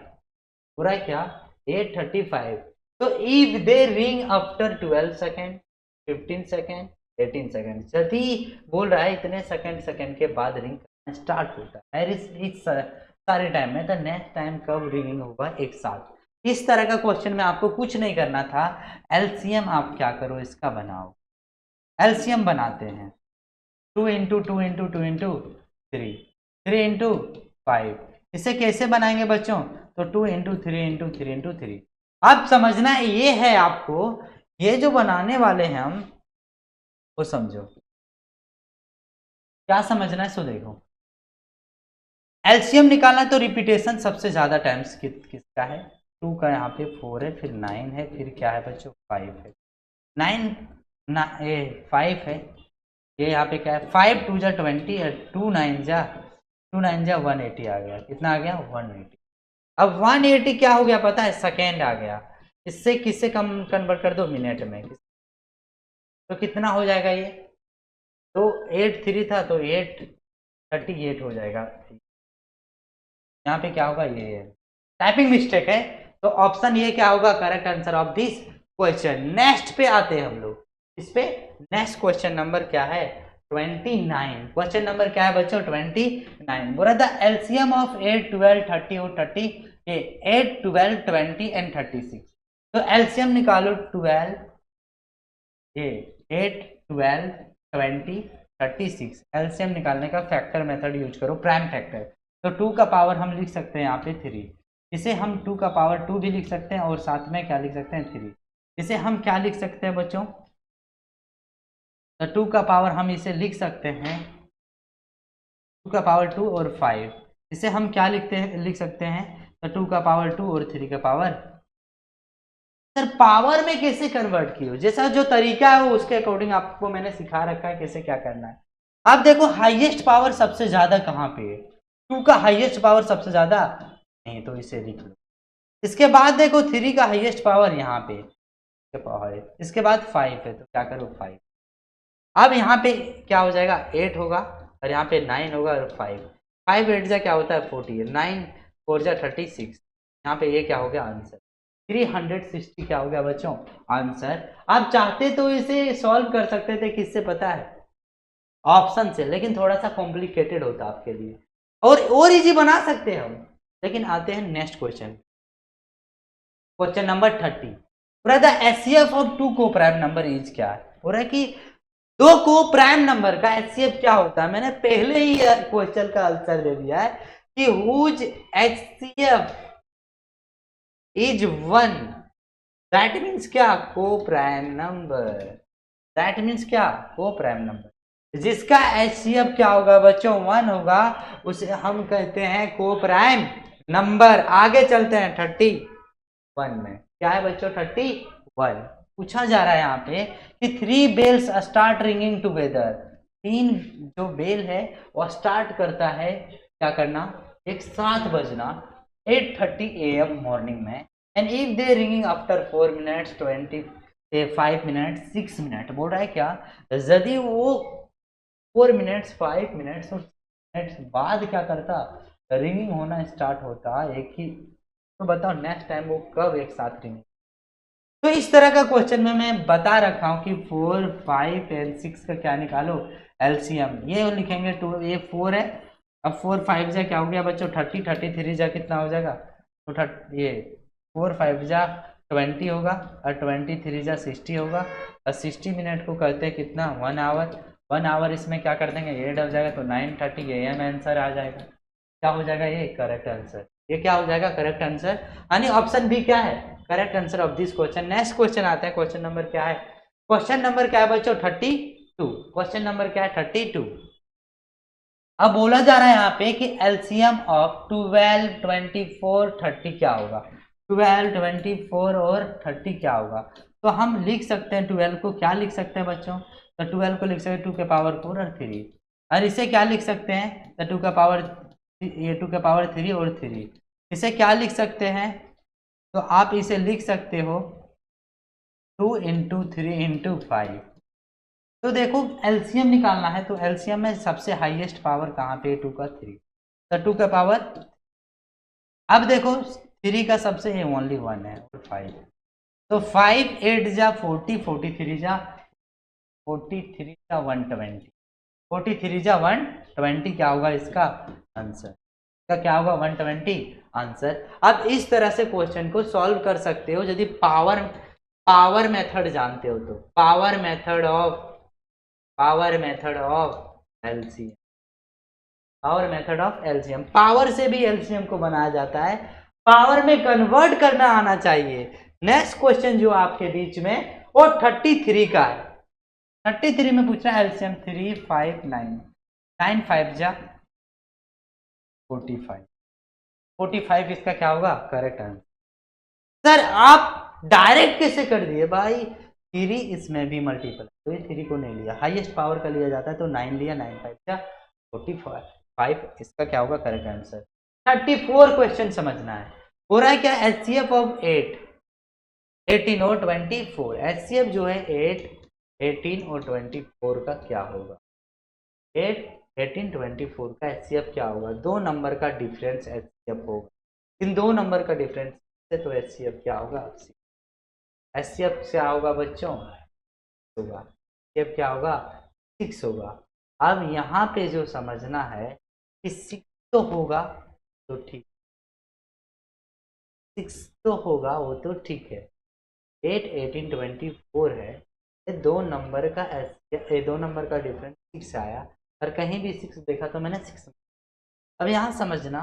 हो रहा है क्या? 8:35। तो if they ring after 12 second, 15 second, 18 second, यदि बोल रहा है इतने सेकेंड के बाद रिंग स्टार्ट होता है इस सारे टाइम में, तो नेक्स्ट टाइम कब रिंगिंग होगा? एक साथ। इस तरह का क्वेश्चन में आपको कुछ नहीं करना था, एलसीएम आप क्या करो, इसका बनाओ। एलसीएम बनाते हैं, 2 इंटू 2 इंटू 2 इंटू 3, 3 इंटू 5। इसे कैसे बनाएंगे बच्चों, तो 2 इंटू 3 इंटू 3 इंटू 3। अब समझना ये है आपको, ये जो बनाने वाले हैं हम, वो समझो क्या समझना है। सो देखो, एलसीएम निकालना है तो रिपीटेशन सबसे ज्यादा टाइम्स किसका है, 2 का यहाँ पे 4 है, फिर 9 है, फिर क्या है बच्चों 5 है। 9 5 है, ये यहाँ पे क्या है 5 2 जा 20, 2 9 जा 180 आ गया। कितना आ गया 180। अब 180 क्या हो गया पता है, सेकेंड आ गया। इससे किससे कम कन्वर्ट कर दो, मिनट में। तो कितना हो जाएगा ये, तो 8 3 था तो 8:38 हो जाएगा। यहाँ पे क्या होगा, ये टाइपिंग मिस्टेक है, तो ऑप्शन ये क्या होगा, correct answer of this question. Next पे आते हैं हम लोग, इस पे नेक्स्ट क्वेश्चन नंबर क्या है 29। क्वेश्चन नंबर क्या है बच्चों 29। बोला था एलसीएम ऑफ 8 12 30 और 30, 8 12 20 एंड 36। तो एलसीएम निकालो 12, ये 8 12 20 36। एलसीएम निकालने का फैक्टर मेथड यूज करो, प्राइम फैक्टर। तो 2 का पावर हम लिख सकते हैं यहाँ पे 3, इसे हम 2 का पावर 2 भी लिख सकते हैं, और साथ में क्या लिख सकते हैं 3। इसे हम क्या लिख सकते हैं बच्चों, तो 2 का पावर हम इसे लिख सकते हैं 2 का पावर 2 और 5। इसे हम क्या लिख सकते हैं, तो 2 का पावर 2 और 3 का पावर। सर पावर में कैसे कन्वर्ट किए, जैसा जो तरीका है वो उसके अकॉर्डिंग आपको मैंने सिखा रखा है कैसे क्या करना है। अब देखो हाईएस्ट पावर सबसे ज्यादा कहाँ पे है, 2 का हाईएस्ट पावर सबसे ज्यादा नहीं, तो इसे लिख लो। इसके बाद देखो 3 का हाईएस्ट पावर यहाँ पे पावर है, इसके बाद 5 है, तो क्या करो 5। अब यहाँ पे क्या हो जाएगा 8 होगा, और यहाँ पे 9 होगा, और 5 8 जा क्या होता है 40, 9 4 जा 36। यहाँ पे ये क्या हो गया आंसर 360 क्या हो गया बच्चों आंसर। आप चाहते तो इसे सॉल्व कर सकते थे, किससे पता है, ऑप्शन से, लेकिन थोड़ा सा कॉम्प्लिकेटेड होता आपके लिए, और इजी बना सकते हैं हम। लेकिन आते हैं नेक्स्ट क्वेश्चन, क्वेश्चन नंबर 30। पूरा द एचसीएफ ऑफ 2 को प्राइम नंबर इज क्या है, पूरा कि 2 को प्राइम नंबर का एचसीएफ क्या होता है। मैंने पहले ही क्वेश्चन का आंसर दे दिया है कि whose HCF is 1, that means क्या, coprime number. That means क्या, को प्राइम नंबर। जिसका एचसीएफ क्या होगा बच्चों 1 होगा, उसे हम कहते हैं को प्राइम नंबर। आगे चलते हैं 31 में, क्या है बच्चों 31। पूछा जा रहा है यहाँ पे कि 3 बेल्स स्टार्ट रिंगिंग टुगेदर, 3 जो बेल है वो स्टार्ट करता है क्या करना, एक साथ बजना 8:30 AM मॉर्निंग में। And if they ringing after 4 minutes 25 minute 6 minute. बोल रहा है क्या, यदि वो 4 मिनट्स 5 मिनट्स और मिनट्स बाद क्या करता, रिंगिंग होना स्टार्ट होता एक ही, तो बताओ नेक्स्ट टाइम वो कब एक साथ रिंगिंग। तो इस तरह का क्वेश्चन में मैं बता रखा हूँ कि 4 5 एंड 6 का क्या निकालो एलसीएम। ये लिखेंगे 2, ये 4 है, अब 4 5 जा क्या हो गया बच्चों 30, 33 जा कितना हो जाएगा, तो ये 4 5 जा 20 होगा, और 23 जा 60 होगा, और 60 मिनट को करते हैं कितना 1 आवर। 1 आवर इसमें क्या कर देंगे 8 हो जाएगा, तो 9:30 AM आंसर आ जाएगा। क्या हो जाएगा ये करेक्ट आंसर, ये क्या हो जाएगा करेक्ट आंसर, यानी ऑप्शन बी क्या है correct answer of this question. Next question आते हैं, क्वेश्चन नंबर क्या है, क्वेश्चन नंबर क्या है बच्चों 32। क्वेश्चन नंबर क्या है 32। अब बोला जा रहा है यहाँ पे कि एलसीएम ऑफ 12 24 30 क्या होगा, 12 24 और 30 क्या होगा। तो हम लिख सकते हैं 12 को क्या लिख सकते हैं बच्चों, तो 12 को लिख सकते हैं 2 के पावर 4 और 3, और इसे क्या लिख सकते हैं, तो 2 का पावर, ये 2 के पावर 3 और 3। इसे क्या लिख सकते हैं, तो आप इसे लिख सकते हो 2 इंटू 3 इंटू 5। तो देखो एलसीएम निकालना है, तो एलसीएम में सबसे हाईएस्ट पावर कहाँ पे 2 का 3, तो 2 का पावर। अब देखो 3 का सबसे ओनली 1 है और 5, तो 5 8 जा 40, 43 जा 43 जा 120, 43 जा 120 क्या होगा इसका आंसर, इसका क्या होगा 120 आंसर। अब इस तरह से क्वेश्चन को सॉल्व कर सकते हो यदि पावर मेथड जानते हो तो। Power method of LCM, power method of LCM, power से भी एलसीएम को बनाया जाता है, पावर में कन्वर्ट करना आना चाहिए। नेक्स्ट क्वेश्चन जो आपके बीच में वो 33 का है। 33 में पूछ रहा है एलसीएम 3 5 9, 9 5 जा 45, 45 इसका क्या होगा करेक्ट आंसर। सर आप डायरेक्ट कैसे कर दिए भाई, 3 इसमें भी मल्टीपल, तो ये 3 को नहीं लिया, हाईएस्ट पावर का लिया जाता है तो 9 लिया, 9 5 जा 45, इसका क्या होगा करेक्ट आंसर। 34 क्वेश्चन समझना है। हो रहा है क्या, एचसीएफ ऑफ 8 18 और 24, एचसीएफ जो है 8 18 और 24 का क्या होगा, 8 18 24 का एचसीएफ क्या होगा, दो नंबर का डिफरेंस एचसीएफ होगा, इन दो नंबर का डिफरेंस से तो एचसीएफ क्या होगा, एचसीएफ क्या होगा बच्चों होगा, एचसीएफ क्या होगा 6 होगा। अब यहाँ पे जो समझना है कि 6 तो होगा तो ठीक, 6 तो होगा वो तो ठीक है, 8 18 24 है, ये दो नंबर का दो नंबर का डिफरेंस 6 आया, और कहीं भी 6 देखा तो मैंने 6। अब यहाँ समझना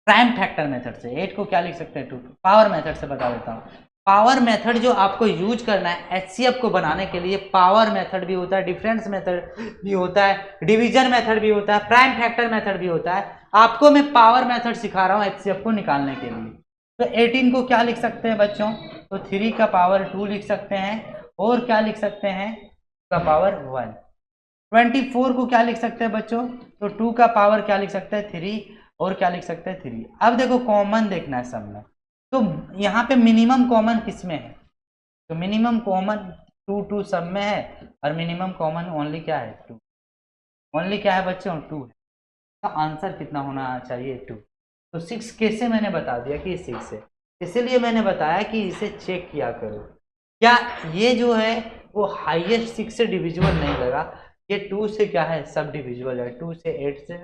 प्राइम फैक्टर मेथड से 8 को क्या लिख सकते हैं 2, पावर मेथड से बता देता हूँ। पावर मेथड जो आपको यूज करना है एचसीएफ को बनाने के लिए, पावर मेथड भी होता है, डिफरेंस मेथड भी होता है, डिवीजन मेथड भी होता है, प्राइम फैक्टर मेथड भी होता है। आपको मैं पावर मेथड सिखा रहा हूँ एचसीएफ को निकालने के लिए। तो 18 को क्या लिख सकते हैं बच्चों, तो 3 का पावर 2 लिख सकते हैं, और क्या लिख सकते हैं का पावर 1। 24 को क्या लिख सकते हैं बच्चों, तो 2 का पावर क्या लिख सकते हैं 3, और क्या लिख सकते हैं 3। अब देखो कॉमन देखना है सब में, तो यहाँ पे मिनिमम कॉमन किस में है, तो मिनिमम कॉमन 2 2 सब में है, और मिनिमम कॉमन ओनली क्या है 2, ओनली क्या है बच्चों 2 है, तो आंसर कितना होना चाहिए 2। तो 6 कैसे मैंने बता दिया कि 6 है, इसीलिए मैंने बताया कि इसे चेक किया करो, क्या ये जो है वो हाईएस्ट 6 से डिविजिबल नहीं लगा, ये 2 से क्या है सब डिविजिबल है, 2 से 8 से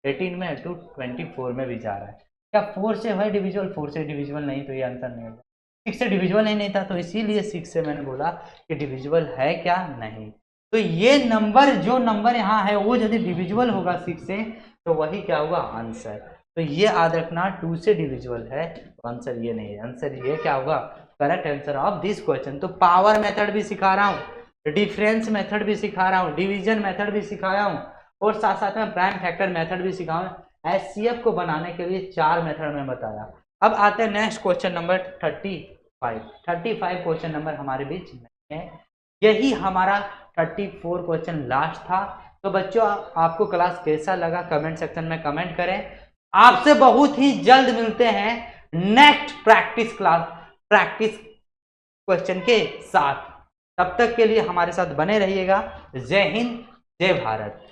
18 में, 2 24 में भी जा रहा है, क्या 4 से है डिविजिबल, 4 से डिविजिबल नहीं, तो ये आंसर नहीं होगा। 6 से डिविजिबल नहीं था, तो इसीलिए 6 से मैंने बोला कि डिविजिबल है क्या नहीं। तो ये नंबर जो नंबर यहाँ है वो यदि डिविजिबल होगा 6 से तो वही क्या होगा आंसर। तो ये याद रखना 2 से डिविजिबल है तो आंसर ये नहीं है, आंसर ये क्या होगा correct answer of this question. तो पावर मेथड भी सिखा रहा हूँ, डिफरेंस मेथड भी सिखा रहा हूँ, डिवीजन मेथड भी सिखाया हूँ, और साथ साथ में प्राइम फैक्टर मेथड भी सिखाऊं। एचसीएफ को बनाने के लिए 4 मेथड में बताया। अब आते हैं next question number 35 question number हमारे बीच में है, यही हमारा 34 क्वेश्चन लास्ट था। तो बच्चों आपको क्लास कैसा लगा कमेंट सेक्शन में कमेंट करें। आपसे बहुत ही जल्द मिलते हैं नेक्स्ट प्रैक्टिस क्वेश्चन के साथ। तब तक के लिए हमारे साथ बने रहिएगा। जय हिंद, जय भारत।